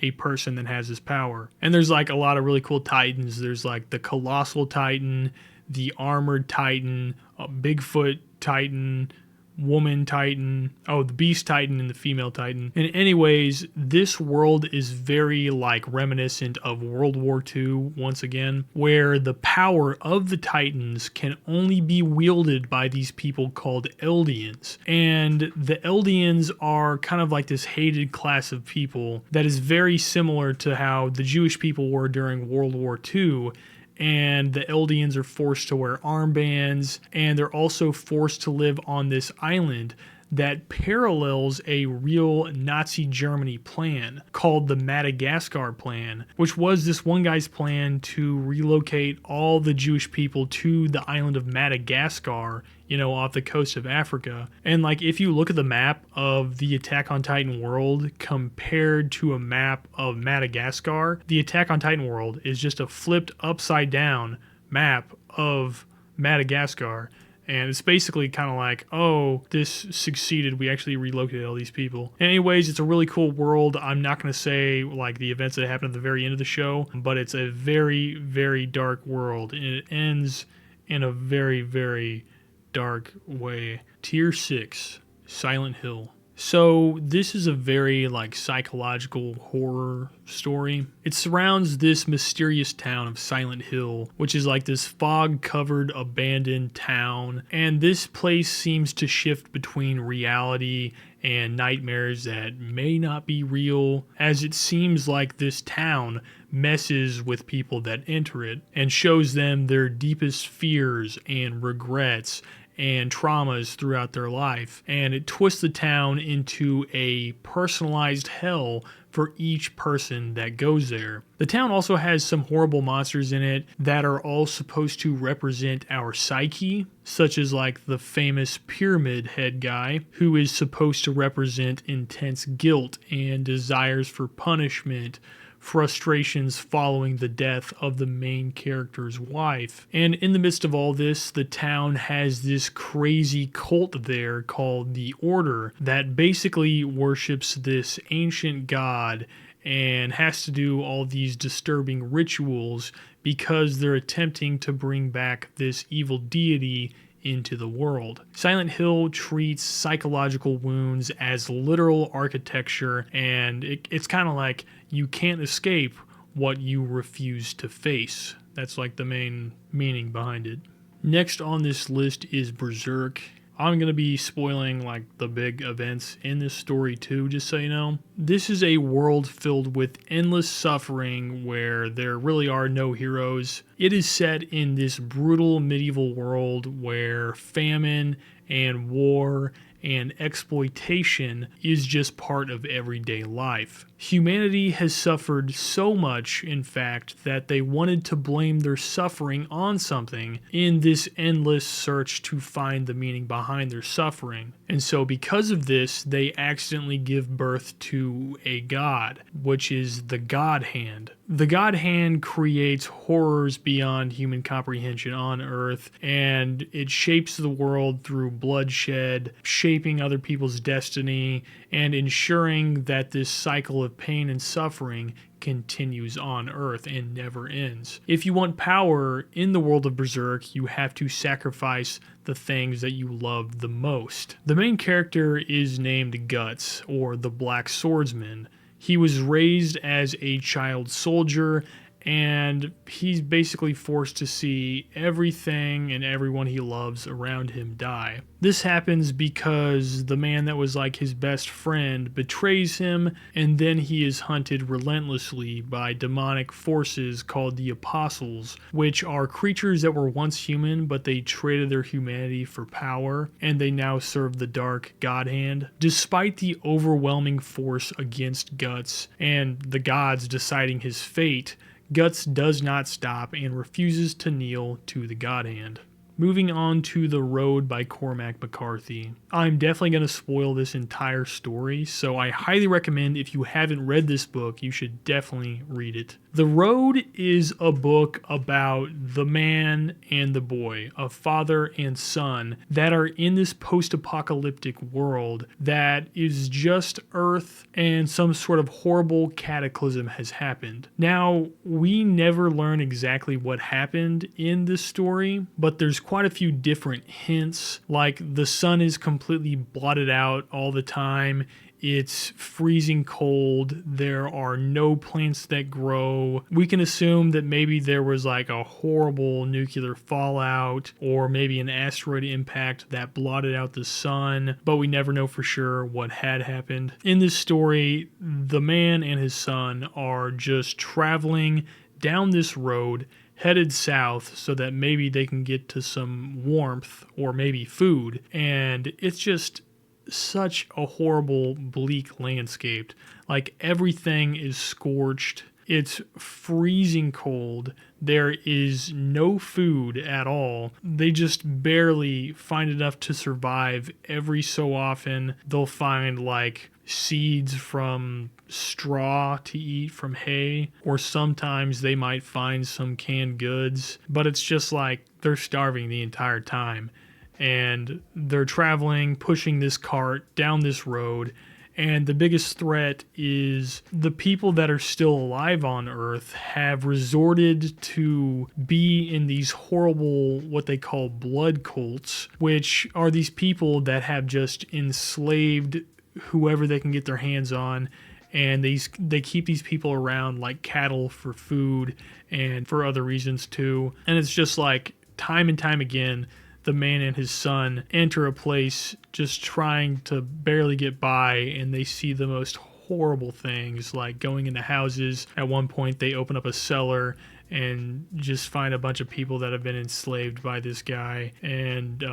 a person that has this power. And there's like a lot of really cool Titans. There's like the Colossal Titan, the Armored Titan, a Bigfoot Titan, woman Titan, the beast Titan and the female Titan. And anyways, this world is very like reminiscent of World War II once again, where the power of the Titans can only be wielded by these people called Eldians. And the Eldians are kind of like this hated class of people that is very similar to how the Jewish people were during World War II. And the Eldians are forced to wear armbands, and they're also forced to live on this island that parallels a real Nazi Germany plan called the Madagascar Plan, which was this one guy's plan to relocate all the Jewish people to the island of Madagascar, off the coast of Africa. And like, if you look at the map of the Attack on Titan world compared to a map of Madagascar, the Attack on Titan world is just a flipped upside down map of Madagascar. And it's basically kind of like, oh, this succeeded. We actually relocated all these people. Anyways, it's a really cool world. I'm not going to say like the events that happen at the very end of the show, but it's a very, very dark world. And it ends in a very, very dark way. Tier 6, Silent Hill. So this is a very like psychological horror story. It surrounds this mysterious town of Silent Hill, which is like this fog-covered abandoned town. And this place seems to shift between reality and nightmares that may not be real, as it seems like this town messes with people that enter it and shows them their deepest fears and regrets and traumas throughout their life. And it twists the town into a personalized hell for each person that goes there. The town also has some horrible monsters in it that are all supposed to represent our psyche, such as like the famous pyramid head guy, who is supposed to represent intense guilt and desires for punishment, frustrations following the death of the main character's wife. And in the midst of all this, the town has this crazy cult there called the Order that basically worships this ancient god and has to do all these disturbing rituals because they're attempting to bring back this evil deity into the world. Silent Hill treats psychological wounds as literal architecture, and it's kind of like you can't escape what you refuse to face. That's like the main meaning behind it. Next on this list is Berserk. I'm going to be spoiling like the big events in this story too, just so you know. This is a world filled with endless suffering where there really are no heroes. It is set in this brutal medieval world where famine and war and exploitation is just part of everyday life. Humanity has suffered so much, in fact, that they wanted to blame their suffering on something in this endless search to find the meaning behind their suffering. And so because of this, they accidentally give birth to a god, which is the God Hand. The God Hand creates horrors beyond human comprehension on Earth, and it shapes the world through bloodshed, shaping other people's destiny, and ensuring that this cycle of pain and suffering continues on Earth and never ends. If you want power in the world of Berserk, you have to sacrifice the things that you love the most. The main character is named Guts, or the Black Swordsman. He was raised as a child soldier, and he's basically forced to see everything and everyone he loves around him die. This happens because the man that was like his best friend betrays him, and then he is hunted relentlessly by demonic forces called the Apostles, which are creatures that were once human, but they traded their humanity for power, and they now serve the Dark God Hand. Despite the overwhelming force against Guts and the gods deciding his fate, Guts does not stop and refuses to kneel to the God Hand. Moving on to The Road by Cormac McCarthy. I'm definitely going to spoil this entire story, so I highly recommend if you haven't read this book, you should definitely read it. The Road is a book about the man and the boy, a father and son, that are in this post-apocalyptic world that is just Earth and some sort of horrible cataclysm has happened. Now, we never learn exactly what happened in this story, but there's quite a few different hints, like the sun is completely blotted out all the time. It's freezing cold. There are no plants that grow. We can assume that maybe there was like a horrible nuclear fallout or maybe an asteroid impact that blotted out the sun, but we never know for sure what had happened. In this story, the man and his son are just traveling down this road headed south so that maybe they can get to some warmth or maybe food. And it's just such a horrible, bleak landscape. Like everything is scorched. It's freezing cold. There is no food at all. They just barely find enough to survive. Every so often, they'll find like seeds from straw to eat from hay, or sometimes they might find some canned goods, but it's just like they're starving the entire time. And they're traveling, pushing this cart down this road, and the biggest threat is the people that are still alive on Earth have resorted to be in these horrible, what they call blood cults, which are these people that have just enslaved whoever they can get their hands on, and they keep these people around like cattle for food and for other reasons too. And it's just like time and time again, the man and his son enter a place just trying to barely get by, and they see the most horrible things, like going into houses. At one point, they open up a cellar and just find a bunch of people that have been enslaved by this guy. And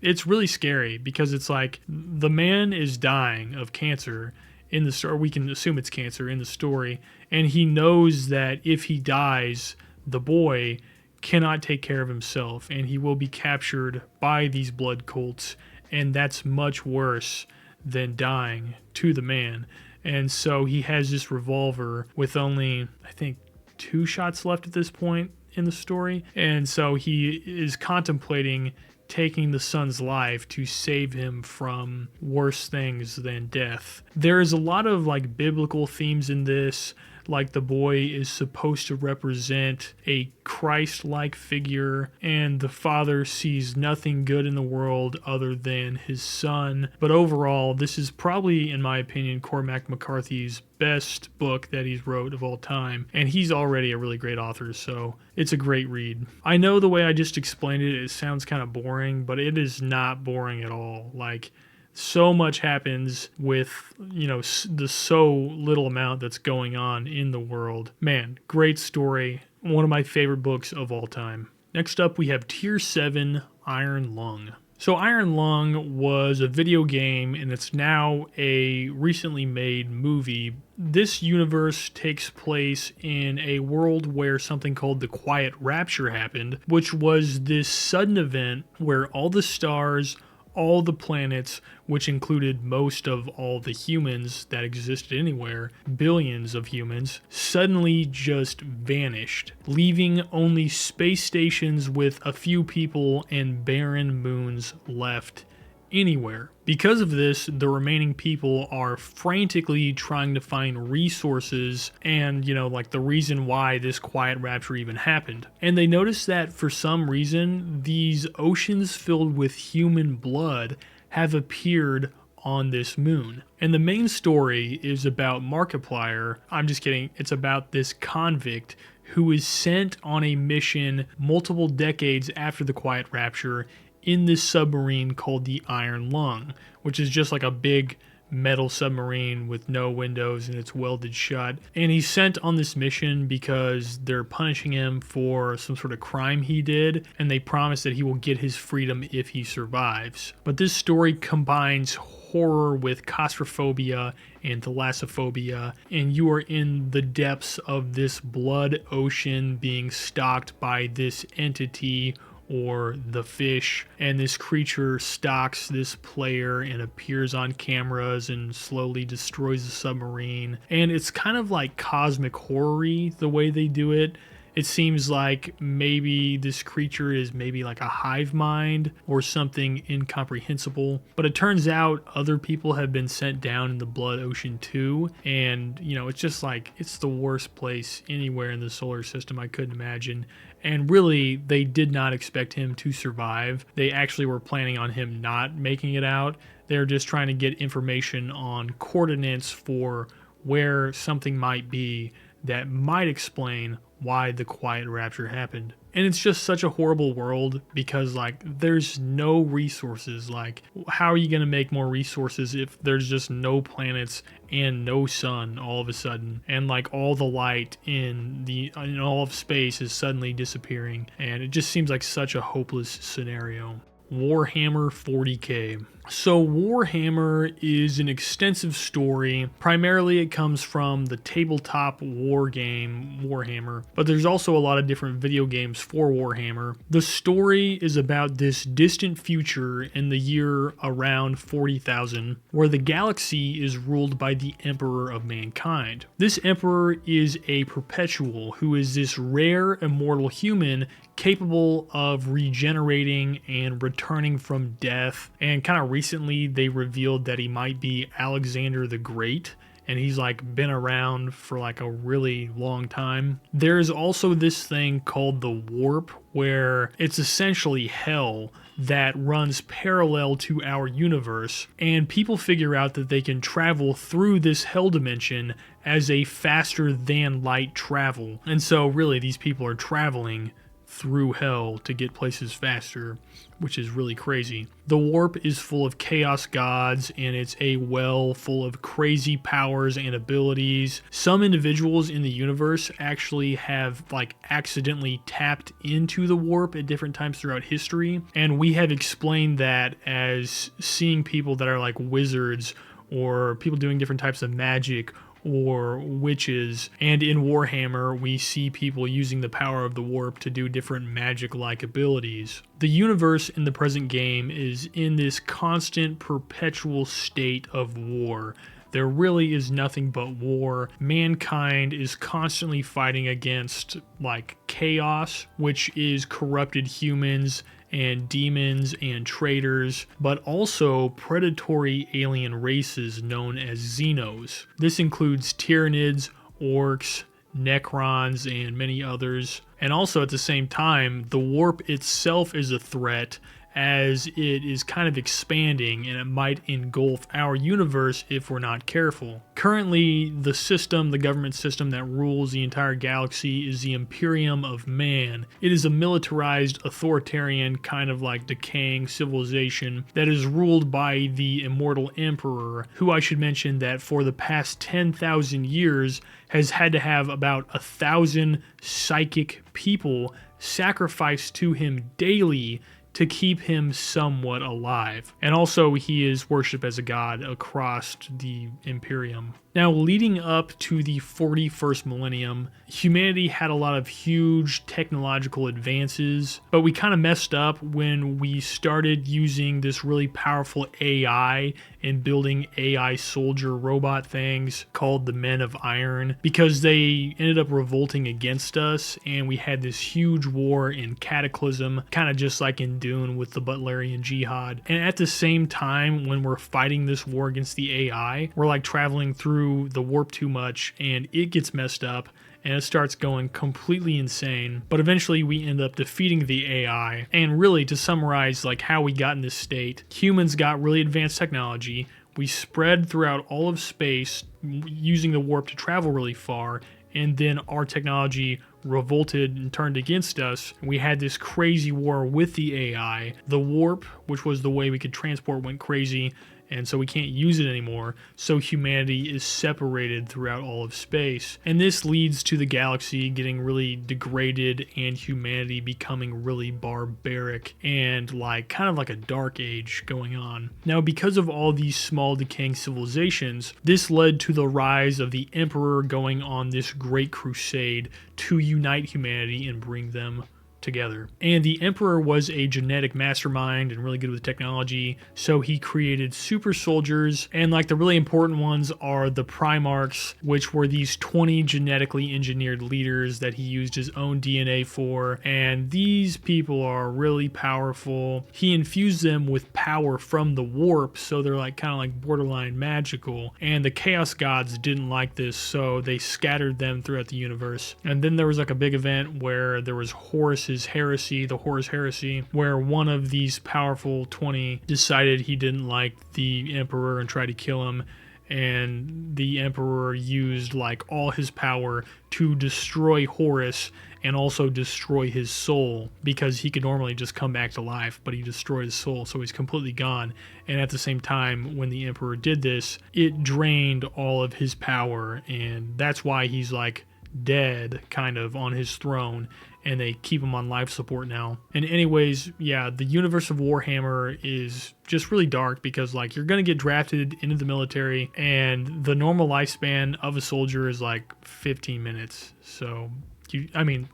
it's really scary because it's like the man is dying of cancer in the story. We can assume it's cancer in the story. And he knows that if he dies, the boy cannot take care of himself and he will be captured by these blood cults, and that's much worse than dying to the man. And so he has this revolver with only, I think, 2 shots left at this point in the story, and so he is contemplating taking the son's life to save him from worse things than death. There is a lot of like biblical themes in this. Like the boy is supposed to represent a Christ-like figure, and the father sees nothing good in the world other than his son. But overall, this is probably, in my opinion, Cormac McCarthy's best book that he's wrote of all time, and he's already a really great author, so it's a great read. I know the way I just explained it, it sounds kind of boring, but it is not boring at all. Like, so much happens with, the so little amount that's going on in the world. Man, great story. One of my favorite books of all time. Next up, we have Tier 7, Iron Lung. So Iron Lung was a video game, and it's now a recently made movie. This universe takes place in a world where something called the Quiet Rapture happened, which was this sudden event where all the stars, all the planets, which included most of all the humans that existed anywhere, billions of humans, suddenly just vanished, leaving only space stations with a few people and barren moons left anywhere. Because of this, the remaining people are frantically trying to find resources and, the reason why this quiet rapture even happened. And they notice that for some reason, these oceans filled with human blood have appeared on this moon. And the main story is about Markiplier. I'm just kidding. It's about this convict who is sent on a mission multiple decades after the quiet rapture in this submarine called the Iron Lung, which is just like a big metal submarine with no windows and it's welded shut. And he's sent on this mission because they're punishing him for some sort of crime he did, and they promise that he will get his freedom if he survives. But this story combines horror with claustrophobia and thalassophobia, and you are in the depths of this blood ocean being stalked by this entity or the fish, and this creature stalks this player and appears on cameras and slowly destroys the submarine. And it's kind of like cosmic horror-y the way they do it. It seems like maybe this creature is maybe like a hive mind or something incomprehensible. But it turns out other people have been sent down in the Blood Ocean too. And, you know, it's just like, it's the worst place anywhere in the solar system I couldn't imagine. And really, they did not expect him to survive. They actually were planning on him not making it out. They're just trying to get information on coordinates for where something might be that might explain why the quiet rapture happened. And it's just such a horrible world because, like, there's no resources. Like, how are you going to make more resources if there's just no planets and no sun all of a sudden? And, like, all the light in all of space is suddenly disappearing. And it just seems like such a hopeless scenario. Warhammer 40K. So Warhammer is an extensive story. Primarily it comes from the tabletop war game Warhammer, but there's also a lot of different video games for Warhammer. The story is about this distant future in the year around 40,000 where the galaxy is ruled by the Emperor of Mankind. This Emperor is a perpetual who is this rare immortal human capable of regenerating and returning from death. And kind of recently they revealed that he might be Alexander the Great, and he's like been around for like a really long time. There's also this thing called the warp, where it's essentially hell that runs parallel to our universe, and people figure out that they can travel through this hell dimension as a faster than light travel. And so really these people are traveling through hell to get places faster, which is really crazy. The warp is full of chaos gods, and it's a well full of crazy powers and abilities. Some individuals in the universe actually have like accidentally tapped into the warp at different times throughout history, and we have explained that as seeing people that are like wizards or people doing different types of magic or witches. And in Warhammer, we see people using the power of the warp to do different magic-like abilities. The universe in the present game is in this constant, perpetual state of war. There really is nothing but war. Mankind is constantly fighting against, like, chaos, which is corrupted humans and demons and traitors, but also predatory alien races known as Xenos. This includes Tyranids, Orcs, Necrons, and many others. And also at the same time, the warp itself is a threat, as it is kind of expanding and it might engulf our universe if we're not careful. Currently, the government system that rules the entire galaxy is the Imperium of Man. It is a militarized, authoritarian, kind of like decaying civilization that is ruled by the immortal Emperor, who I should mention that for the past 10,000 years has had to have about 1,000 psychic people sacrificed to him daily to keep him somewhat alive. And also he is worshipped as a god across the Imperium. Now, leading up to the 41st millennium, humanity had a lot of huge technological advances, but we kind of messed up when we started using this really powerful AI and building AI soldier robot things called the Men of Iron, because they ended up revolting against us, and we had this huge war in Cataclysm, kind of just like in Dune with the Butlerian Jihad. And at the same time, when we're fighting this war against the AI, we're like traveling through the warp too much, and it gets messed up and it starts going completely insane. But eventually we end up defeating the AI. And really, to summarize like how we got in this state, humans got really advanced technology. We spread throughout all of space using the warp to travel really far, and then our technology revolted and turned against us. We had this crazy war with the AI. The warp, which was the way we could transport, went crazy, and so we can't use it anymore. So humanity is separated throughout all of space. And this leads to the galaxy getting really degraded and humanity becoming really barbaric and like kind of like a dark age going on. Now, because of all these small decaying civilizations, this led to the rise of the Emperor going on this great crusade to unite humanity and bring them together. And the Emperor was a genetic mastermind and really good with technology, so he created super soldiers, and like the really important ones are the Primarchs, which were these 20 genetically engineered leaders that he used his own DNA for, and these people are really powerful. He infused them with power from the warp, so they're like kind of like borderline magical, and the Chaos Gods didn't like this, so they scattered them throughout the universe. And then there was like a big event where there was Horus's heresy, the Horus heresy, where one of these powerful 20 decided he didn't like the Emperor and tried to kill him, and the Emperor used like all his power to destroy Horus and also destroy his soul, because he could normally just come back to life, but he destroyed his soul, so he's completely gone. And at the same time, when the Emperor did this, it drained all of his power, and that's why he's like dead kind of on his throne, and they keep him on life support now. And anyways, yeah, the universe of Warhammer is just really dark, because like you're gonna get drafted into the military, and the normal lifespan of a soldier is like 15 minutes. So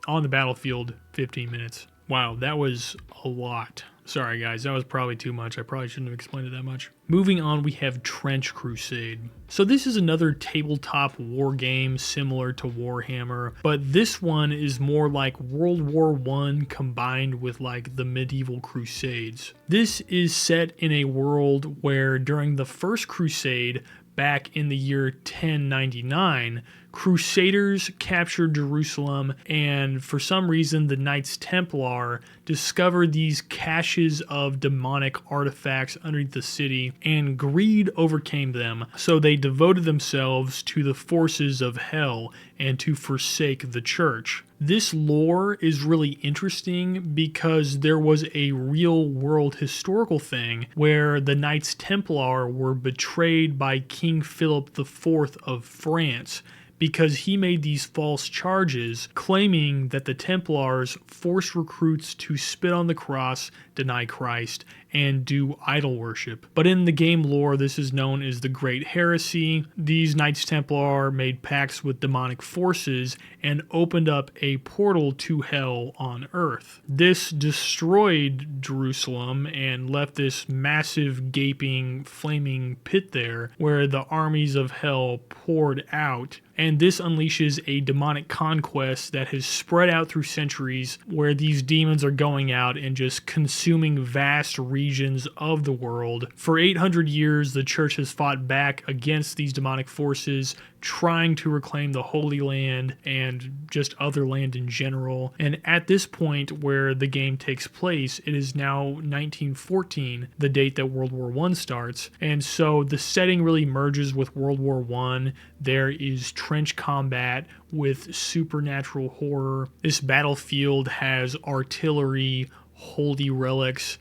on the battlefield, 15 minutes. Wow, that was a lot. Sorry guys, that was probably too much. I probably shouldn't have explained it that much. Moving on, we have Trench Crusade. So this is another tabletop war game similar to Warhammer, but this one is more like World War I combined with like the medieval Crusades. This is set in a world where during the First Crusade, back in the year 1099, Crusaders captured Jerusalem, and for some reason the Knights Templar discovered these caches of demonic artifacts underneath the city, and greed overcame them, so they devoted themselves to the forces of hell and to forsake the church. This lore is really interesting because there was a real world historical thing where the Knights Templar were betrayed by King Philip IV of France, because he made these false charges claiming that the Templars forced recruits to spit on the cross, deny Christ, and do idol worship. But in the game lore, this is known as the Great Heresy. These Knights Templar made pacts with demonic forces and opened up a portal to hell on Earth. This destroyed Jerusalem and left this massive, gaping, flaming pit there where the armies of hell poured out. And this unleashes a demonic conquest that has spread out through centuries, where these demons are going out and just consuming vast regions of the world. For 800 years, the church has fought back against these demonic forces, trying to reclaim the Holy Land and just other land in general. And at this point where the game takes place, it is now 1914, the date that World War I starts. And so the setting really merges with World War I. There is trench combat with supernatural horror. This battlefield has artillery, holy relics,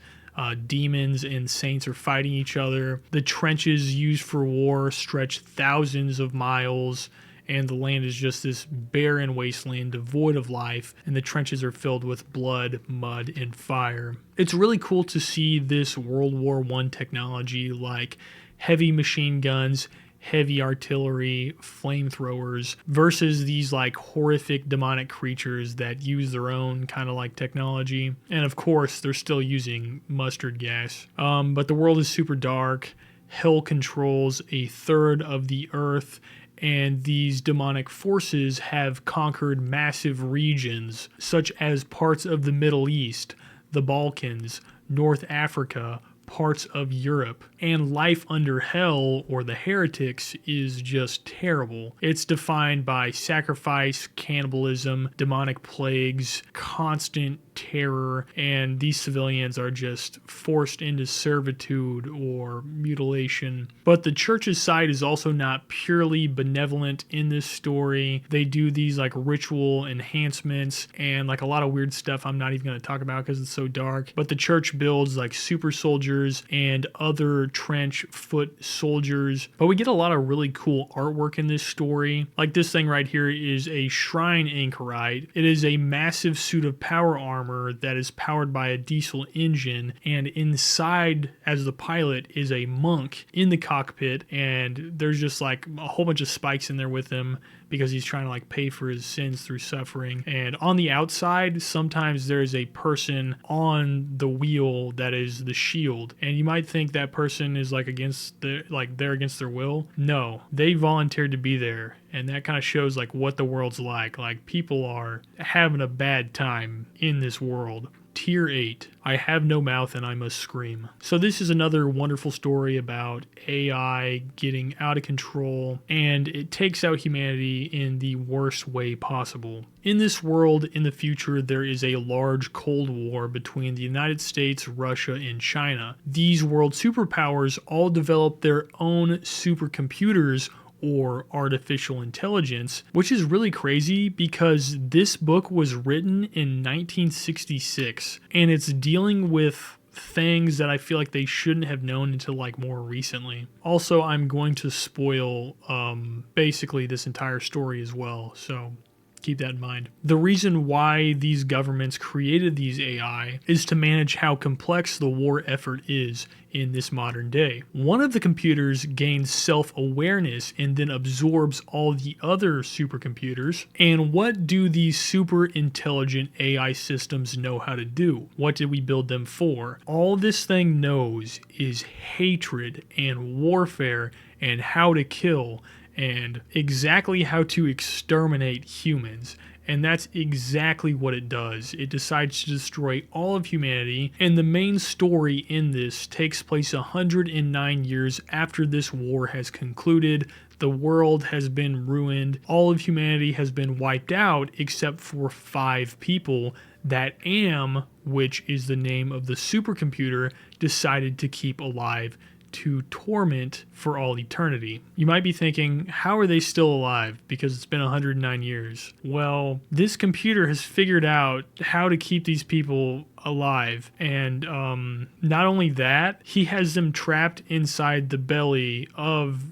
demons and saints are fighting each other. The trenches used for war stretch thousands of miles, and the land is just this barren wasteland devoid of life, and the trenches are filled with blood, mud, and fire. It's really cool to see this World War I technology, like heavy machine guns, heavy artillery, flamethrowers, versus these like horrific demonic creatures that use their own kind of like technology. And of course, they're still using mustard gas. But the world is super dark. Hell controls a third of the earth, and these demonic forces have conquered massive regions, such as parts of the Middle East, the Balkans, North Africa, parts of Europe. And life under hell, or the heretics, is just terrible. It's defined by sacrifice, cannibalism, demonic plagues, constant terror, and these civilians are just forced into servitude or mutilation. But the church's side is also not purely benevolent in this story. They do these like ritual enhancements and like a lot of weird stuff I'm not even going to talk about because it's so dark. But the church builds like super soldiers and other trench foot soldiers. But we get a lot of really cool artwork in this story. Like this thing right here is a shrine anchorite. It is a massive suit of power armor armor that is powered by a diesel engine, and inside as the pilot is a monk in the cockpit, and there's just like a whole bunch of spikes in there with him because he's trying to like pay for his sins through suffering. And on the outside, sometimes there's a person on the wheel that is the shield, and you might think that person is like they're against their will. No, they volunteered to be there, and that kind of shows like what the world's like. Like, people are having a bad time in this world. Tier 8, I have no mouth and I must scream. So this is another wonderful story about AI getting out of control, and it takes out humanity in the worst way possible. In this world, in the future, there is a large Cold War between the United States, Russia, and China. These world superpowers all develop their own supercomputers, or artificial intelligence, which is really crazy because this book was written in 1966, and it's dealing with things that I feel like they shouldn't have known until like more recently. Also, I'm going to spoil basically this entire story as well, so keep that in mind. The reason why these governments created these AI is to manage how complex the war effort is in this modern day. One of the computers gains self-awareness and then absorbs all the other supercomputers. And what do these super intelligent AI systems know how to do? What did we build them for? All this thing knows is hatred and warfare and how to kill and exactly how to exterminate humans. And that's exactly what it does. It decides to destroy all of humanity, and the main story in this takes place 109 years after this war has concluded. The world has been ruined. All of humanity has been wiped out except for 5 people that Am, which is the name of the supercomputer, decided to keep alive to torment for all eternity. You might be thinking, how are they still alive? Because it's been 109 years. Well, this computer has figured out how to keep these people alive. And not only that, he has them trapped inside the belly of,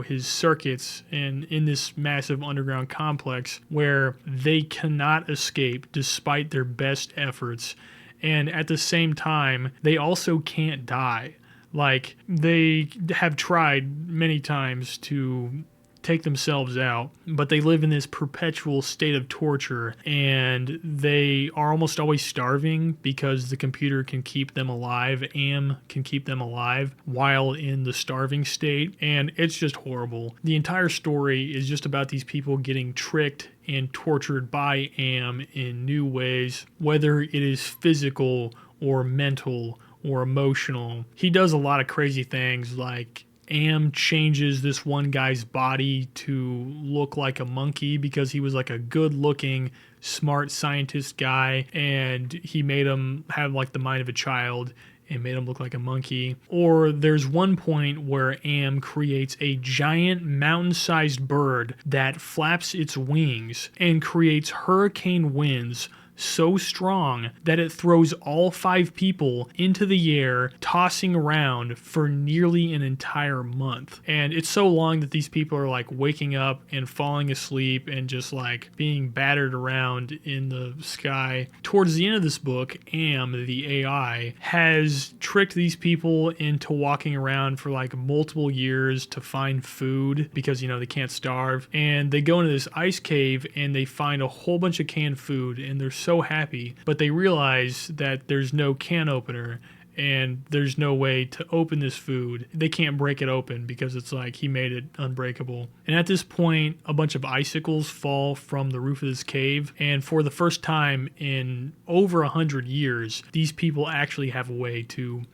his circuits and in this massive underground complex where they cannot escape despite their best efforts. And at the same time, they also can't die. Like, they have tried many times to take themselves out, but they live in this perpetual state of torture, and they are almost always starving because the computer can keep them alive. Am can keep them alive while in the starving state, and it's just horrible. The entire story is just about these people getting tricked and tortured by Am in new ways, whether it is physical or mental or emotional. He does a lot of crazy things, like Am changes this one guy's body to look like a monkey because he was like a good looking, smart scientist guy, and he made him have like the mind of a child and made him look like a monkey. Or there's one point where Am creates a giant mountain-sized bird that flaps its wings and creates hurricane winds so strong that it throws all 5 people into the air, tossing around for nearly an entire month. And it's so long that these people are like waking up and falling asleep and just like being battered around in the sky. Towards the end of this book, Am, the AI, has tricked these people into walking around for like multiple years to find food because, they can't starve. And they go into this ice cave and they find a whole bunch of canned food, and they're so happy, but they realize that there's no can opener and there's no way to open this food. They can't break it open because it's like he made it unbreakable. And at this point, a bunch of icicles fall from the roof of this cave, and for the first time in over 100 years, these people actually have a way to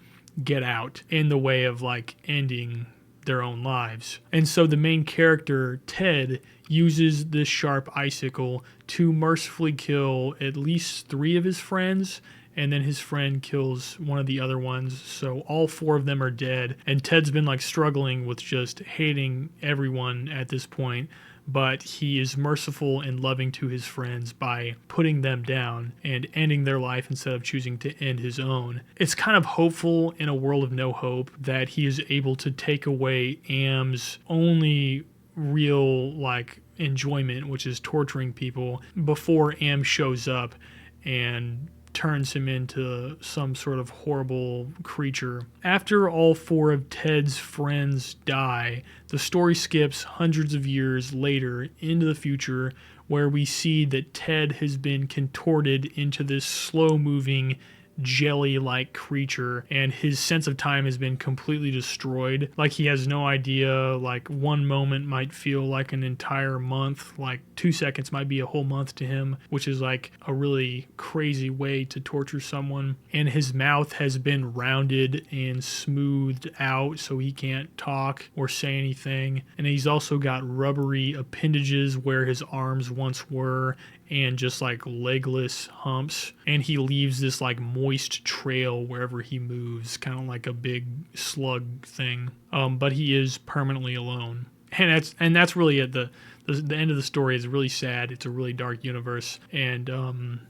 get out in the way of like ending their own lives. And so the main character, Ted, uses this sharp icicle to mercifully kill at least 3 of his friends, and then his friend kills one of the other ones, so all 4 of them are dead. And Ted's been like struggling with just hating everyone at this point, but he is merciful and loving to his friends by putting them down and ending their life instead of choosing to end his own. It's kind of hopeful in a world of no hope that he is able to take away Am's only real like enjoyment, which is torturing people, before Am shows up and turns him into some sort of horrible creature. After all 4 of Ted's friends die, the story skips hundreds of years later into the future, where we see that Ted has been contorted into this slow-moving, jelly-like creature, and his sense of time has been completely destroyed. Like, he has no idea, like, one moment might feel like an entire month, like 2 seconds might be a whole month to him, which is like a really crazy way to torture someone. And his mouth has been rounded and smoothed out so he can't talk or say anything. And he's also got rubbery appendages where his arms once were, and just like legless humps, and he leaves this like moist trail wherever he moves, kind of like a big slug thing. But he is permanently alone, and that's really at the end of the story. Is really sad. It's a really dark universe, and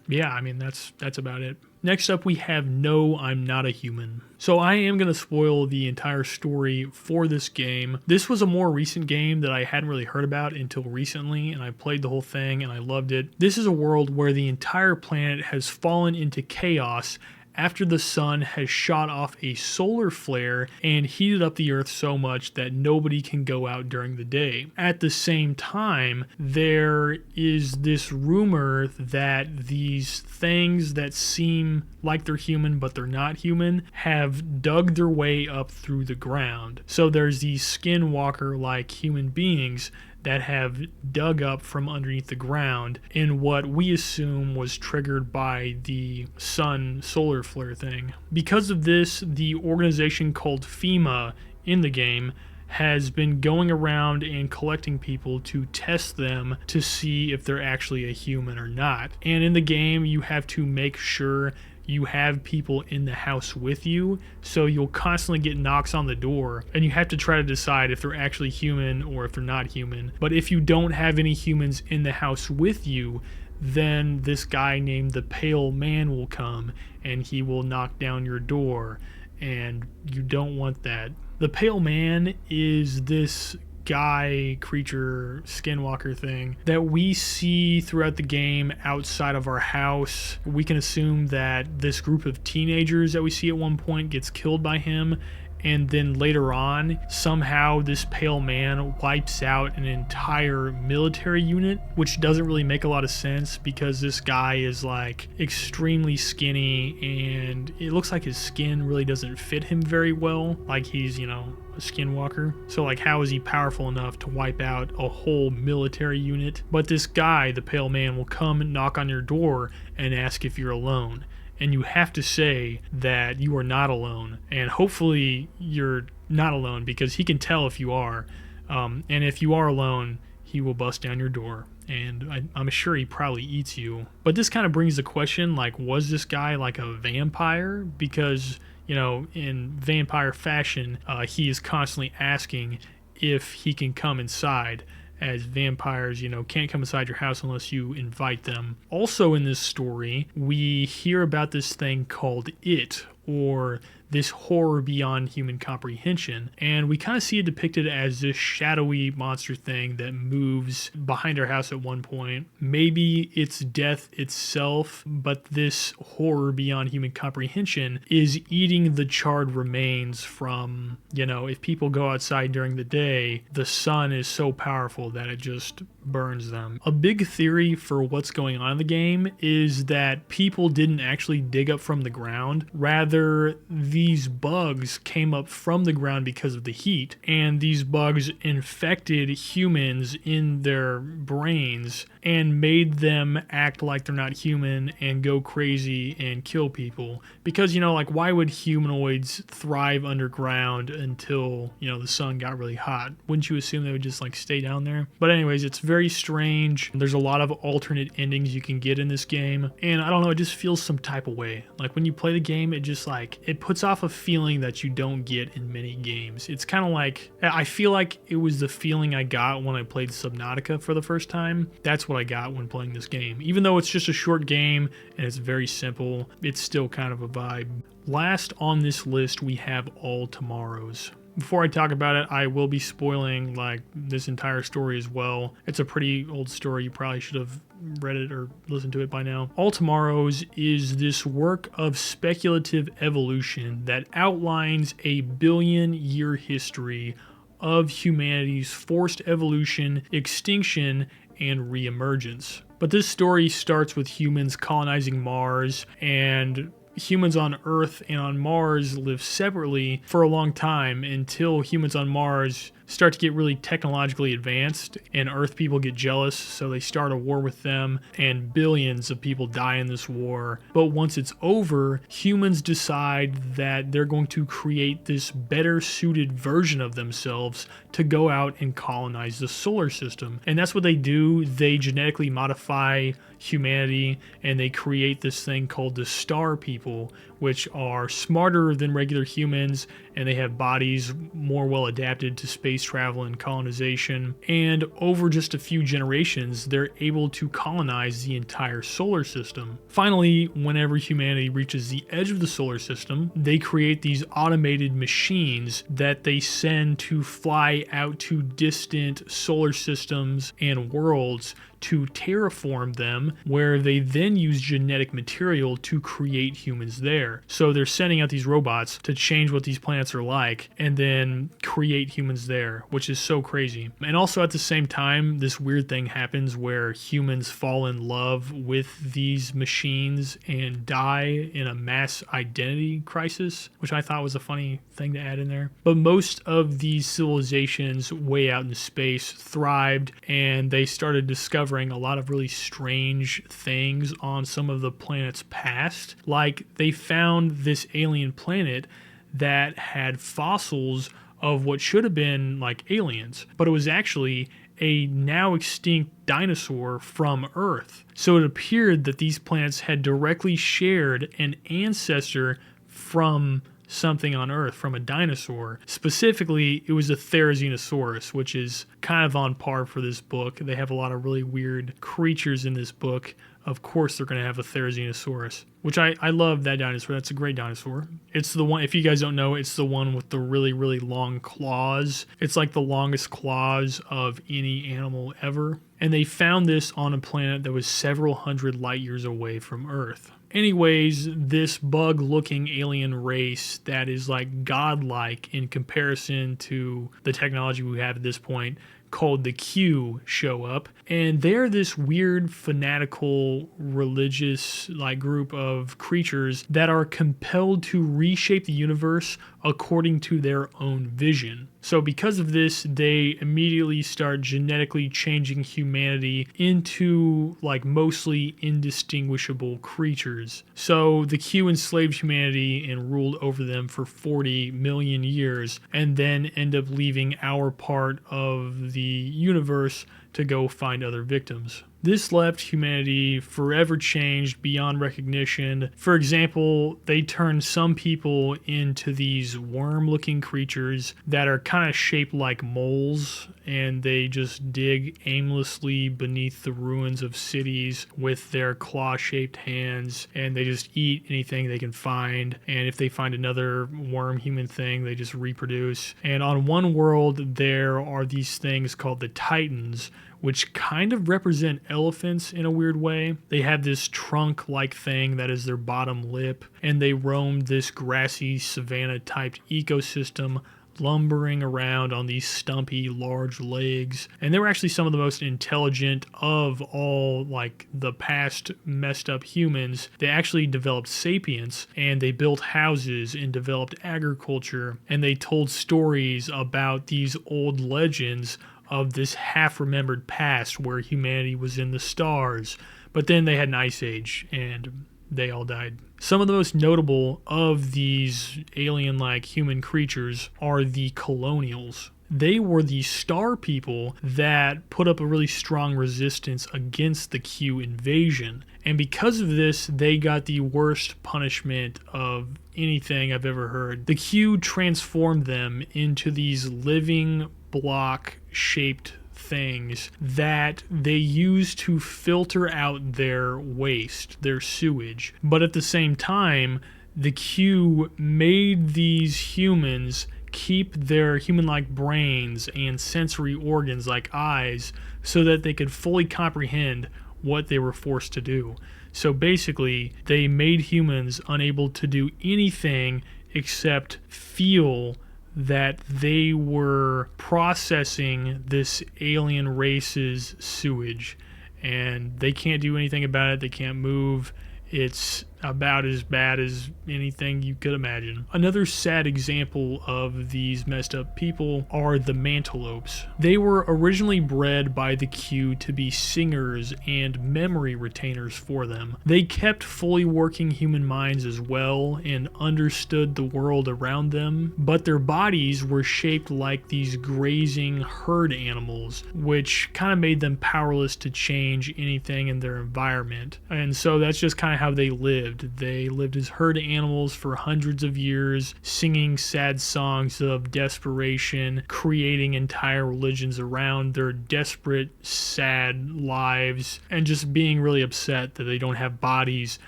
yeah, I mean that's about it. Next up, we have No, I'm Not a Human. So I am going to spoil the entire story for this game. This was a more recent game that I hadn't really heard about until recently, and I played the whole thing and I loved it. This is a world where the entire planet has fallen into chaos after the sun has shot off a solar flare and heated up the earth so much that nobody can go out during the day. At the same time, there is this rumor that these things that seem like they're human but they're not human have dug their way up through the ground. So there's these skinwalker-like human beings that have dug up from underneath the ground in what we assume was triggered by the sun solar flare thing. Because of this, the organization called FEMA in the game has been going around and collecting people to test them to see if they're actually a human or not. And in the game, you have to make sure you have people in the house with you, so you'll constantly get knocks on the door, and you have to try to decide if they're actually human or if they're not human. But if you don't have any humans in the house with you, then this guy named the Pale Man will come, and he will knock down your door, and you don't want that. The Pale Man is this guy, creature, skinwalker thing that we see throughout the game outside of our house. We can assume that this group of teenagers that we see at one point gets killed by him, and then later on, somehow this Pale Man wipes out an entire military unit, which doesn't really make a lot of sense because this guy is like extremely skinny and it looks like his skin really doesn't fit him very well, like he's, you know, a skinwalker. So like, how is he powerful enough to wipe out a whole military unit? But this guy, the Pale Man, will come and knock on your door and ask if you're alone. And you have to say that you are not alone. And hopefully you're not alone, because he can tell if you are. And if you are alone, he will bust down your door. And I'm sure he probably eats you. But this kind of brings the question, like, was this guy like a vampire? Because, you know, in vampire fashion, he is constantly asking if he can come inside, as vampires, you know, can't come inside your house unless you invite them. Also in this story, we hear about this thing called It, or this horror beyond human comprehension, and we kind of see it depicted as this shadowy monster thing that moves behind our house at one point. Maybe it's death itself, but this horror beyond human comprehension is eating the charred remains from, you know, if people go outside during the day, the sun is so powerful that it just burns them. A big theory for what's going on in the game is that people didn't actually dig up from the ground. Rather, these bugs came up from the ground because of the heat, and these bugs infected humans in their brains and made them act like they're not human and go crazy and kill people. Because, you know, like, why would humanoids thrive underground until, you know, the sun got really hot? Wouldn't you assume they would just like stay down there? But anyways, it's very strange. There's a lot of alternate endings you can get in this game, and I don't know, it just feels some type of way. Like, when you play the game, it just like, it puts off a feeling that you don't get in many games. It's kind of like, I feel like it was the feeling I got when I played Subnautica for the first time. That's what I got when playing this game. Even though it's just a short game and it's very simple, it's still kind of a vibe. Last on this list, we have All Tomorrows. Before I talk about it, I will be spoiling like this entire story as well. It's a pretty old story. You probably should have read it or listened to it by now. All Tomorrows is this work of speculative evolution that outlines a billion-year history of humanity's forced evolution, extinction, and reemergence. But this story starts with humans colonizing Mars, and humans on Earth and on Mars live separately for a long time until humans on Mars start to get really technologically advanced and Earth people get jealous, so they start a war with them and billions of people die in this war. But once it's over, humans decide that they're going to create this better suited version of themselves to go out and colonize the solar system. And that's what they do. They genetically modify humanity and they create this thing called the Star People, which are smarter than regular humans, and they have bodies more well adapted to space travel and colonization. And over just a few generations, they're able to colonize the entire solar system. Finally, whenever humanity reaches the edge of the solar system, they create these automated machines that they send to fly out to distant solar systems and worlds to terraform them, where they then use genetic material to create humans there. So they're sending out these robots to change what these planets are like and then create humans there, which is so crazy. And also at the same time, this weird thing happens where humans fall in love with these machines and die in a mass identity crisis, which I thought was a funny thing to add in there. But most of these civilizations way out in space thrived, and they started discovering a lot of really strange things on some of the planets past. Like, they found this alien planet that had fossils of what should have been like aliens, but it was actually a now extinct dinosaur from Earth. So it appeared that these planets had directly shared an ancestor from something on Earth, from a dinosaur. Specifically, it was a Therizinosaurus, which is kind of on par for this book. They have a lot of really weird creatures in this book. Of course they're going to have a Therizinosaurus, which I love that dinosaur. That's a great dinosaur. It's the one, if you guys don't know, it's the one with the really, really long claws. It's like the longest claws of any animal ever. And they found this on a planet that was several hundred light years away from Earth. Anyways, this bug-looking alien race that is like godlike in comparison to the technology we have at this point, called the Q, show up, and they're this weird fanatical religious like group of creatures that are compelled to reshape the universe according to their own vision. So because of this, they immediately start genetically changing humanity into like mostly indistinguishable creatures. So the Q enslaved humanity and ruled over them for 40 million years, and then end up leaving our part of the universe to go find other victims. This left humanity forever changed beyond recognition. For example, they turned some people into these worm-looking creatures that are kind of shaped like moles, and they just dig aimlessly beneath the ruins of cities with their claw-shaped hands, and they just eat anything they can find. And if they find another worm-human thing, they just reproduce. And on one world, there are these things called the Titans, which kind of represent elephants in a weird way. They have this trunk-like thing that is their bottom lip, and they roam this grassy savanna-typed ecosystem, lumbering around on these stumpy, large legs. And they were actually some of the most intelligent of all, like, the past messed up humans. They actually developed sapience, and they built houses and developed agriculture, and they told stories about these old legends of this half-remembered past where humanity was in the stars. But then they had an ice age, and they all died. Some of the most notable of these alien-like human creatures are the colonials. They were the Star People that put up a really strong resistance against the Q invasion. And because of this, they got the worst punishment of anything I've ever heard. The Q transformed them into these living block-shaped things that they use to filter out their waste, their sewage. But at the same time, the Q made these humans keep their human-like brains and sensory organs like eyes so that they could fully comprehend what they were forced to do. So basically, they made humans unable to do anything except feel that they were processing this alien race's sewage. And they can't do anything about it. They can't move. It's about as bad as anything you could imagine. Another sad example of these messed up people are the mantelopes. They were originally bred by the Q to be singers and memory retainers for them. They kept fully working human minds as well and understood the world around them, but their bodies were shaped like these grazing herd animals, which kind of made them powerless to change anything in their environment. And so that's just kind of how they lived. They lived as herd animals for hundreds of years, singing sad songs of desperation, creating entire religions around their desperate, sad lives, and just being really upset that they don't have bodies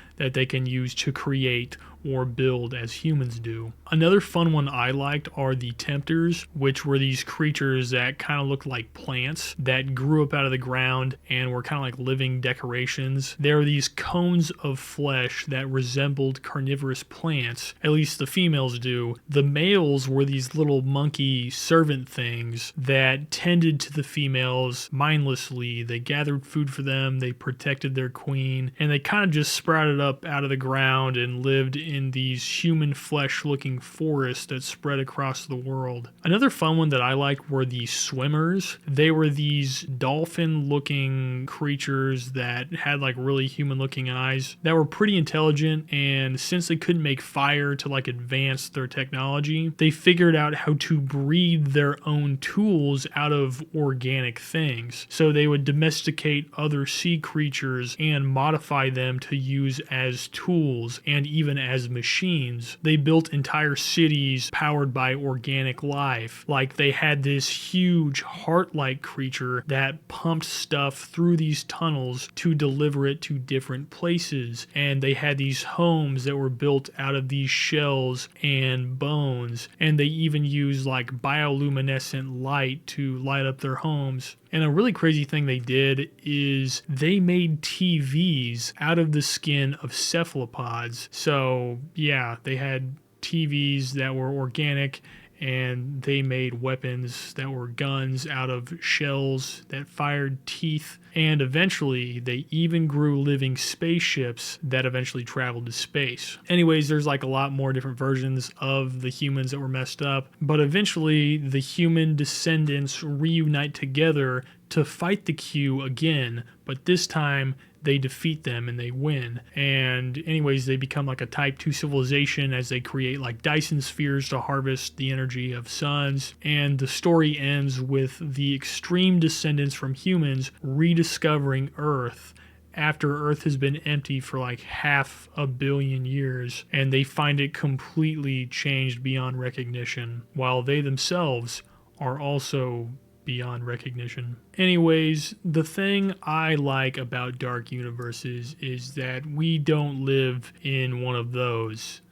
that they can use to create or build as humans do. Another fun one I liked are the Tempters, which were these creatures that kind of looked like plants that grew up out of the ground and were kind of like living decorations. They were these cones of flesh that resembled carnivorous plants, at least the females do. The males were these little monkey servant things that tended to the females mindlessly. They gathered food for them, they protected their queen, and they kind of just sprouted up out of the ground and lived in these human flesh looking forests that spread across the world. Another fun one that I liked were the Swimmers. They were these dolphin looking creatures that had like really human looking eyes that were pretty intelligent, and since they couldn't make fire to like advance their technology, they figured out how to breed their own tools out of organic things. So they would domesticate other sea creatures and modify them to use as tools and even as machines. They built entire cities powered by organic life. Like they had this huge heart-like creature that pumped stuff through these tunnels to deliver it to different places. And they had these homes that were built out of these shells and bones. And they even used like bioluminescent light to light up their homes. And a really crazy thing they did is they made TVs out of the skin of cephalopods. So yeah, they had TVs that were organic, and they made weapons that were guns out of shells that fired teeth. And eventually, they even grew living spaceships that eventually traveled to space. Anyways, there's like a lot more different versions of the humans that were messed up. But eventually, the human descendants reunite together to fight the Q again. But this time, they defeat them and they win. And anyways, they become like a type 2 civilization as they create like Dyson spheres to harvest the energy of suns. And the story ends with the extreme descendants from humans rediscovering Earth after Earth has been empty for like 500 million years, and they find it completely changed beyond recognition, while they themselves are also beyond recognition. Anyways, the thing I like about dark universes is that we don't live in one of those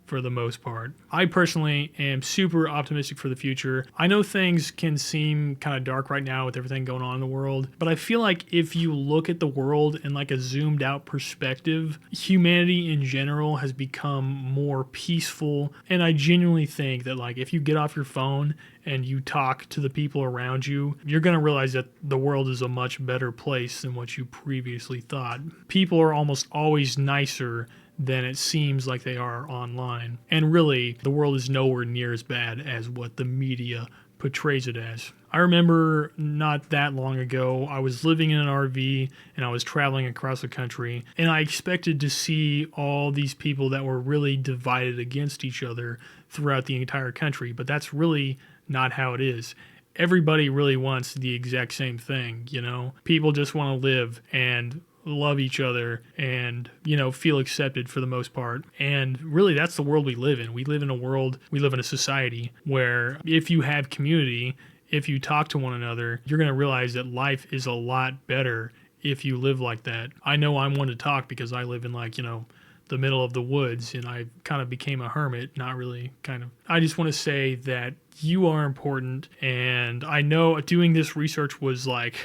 for the most part. I personally am super optimistic for the future. I know things can seem kind of dark right now with everything going on in the world, but I feel like if you look at the world in like a zoomed out perspective, humanity in general has become more peaceful. And I genuinely think that like if you get off your phone and you talk to the people around you, you're going to realize that the world is a much better place than what you previously thought. People are almost always nicer than it seems like they are online. And really, the world is nowhere near as bad as what the media portrays it as. I remember not that long ago, I was living in an RV and I was traveling across the country, and I expected to see all these people that were really divided against each other throughout the entire country, but that's really not how it is. Everybody really wants the exact same thing, you know? People just want to live and love each other and, you know, feel accepted for the most part. And really, that's the world we live in. We live in a society where if you have community, if you talk to one another, you're going to realize that life is a lot better if you live like that. I know I'm one to talk because I live in like, you know, the middle of the woods and I kind of became a hermit. Not really, kind of. I just want to say that you are important, and I know doing this research was like,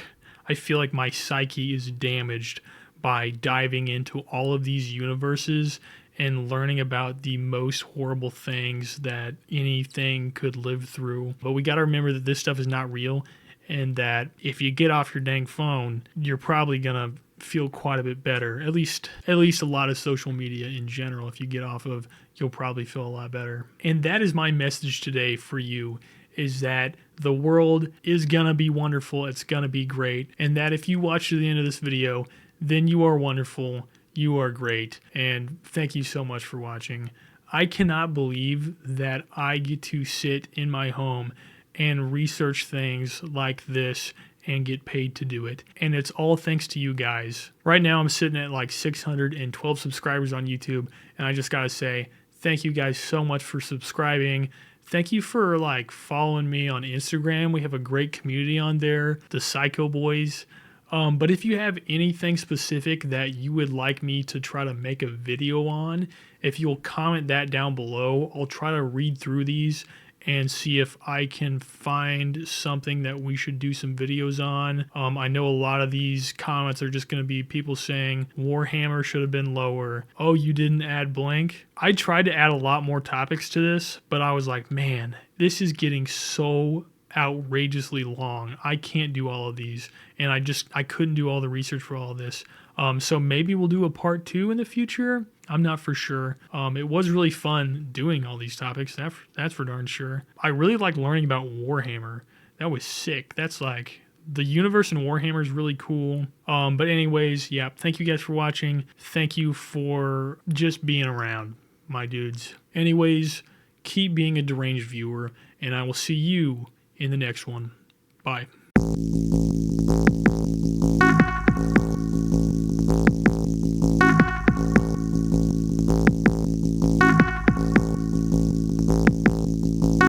I feel like my psyche is damaged by diving into all of these universes and learning about the most horrible things that anything could live through. But we got to remember that this stuff is not real, and that if you get off your dang phone, you're probably going to feel quite a bit better. At least a lot of social media in general, if you get off of, you'll probably feel a lot better. And that is my message today for you, is that the world is gonna be wonderful, it's gonna be great, and that if you watch to the end of this video, then you are wonderful, you are great, and thank you so much for watching. I cannot believe that I get to sit in my home and research things like this and get paid to do it. And it's all thanks to you guys. Right now I'm sitting at like 612 subscribers on YouTube, and I just gotta say, thank you guys so much for subscribing. Thank you for like following me on Instagram. We have a great community on there, the Psycho Boys. But if you have anything specific that you would like me to try to make a video on, if you'll comment that down below, I'll try to read through these and see if I can find something that we should do some videos on. I know a lot of these comments are just going to be people saying Warhammer should have been lower. Oh, you didn't add blank. I tried to add a lot more topics to this, but I was like, man, this is getting so outrageously long. I can't do all of these, and I couldn't do all the research for all of this. So maybe we'll do a part 2 in the future. I'm not for sure. It was really fun doing all these topics. That's for darn sure. I really like learning about Warhammer. That was sick. That's like, the universe in Warhammer is really cool. But anyways, yeah, thank you guys for watching. Thank you for just being around, my dudes. Anyways, keep being a deranged viewer, and I will see you in the next one. Bye.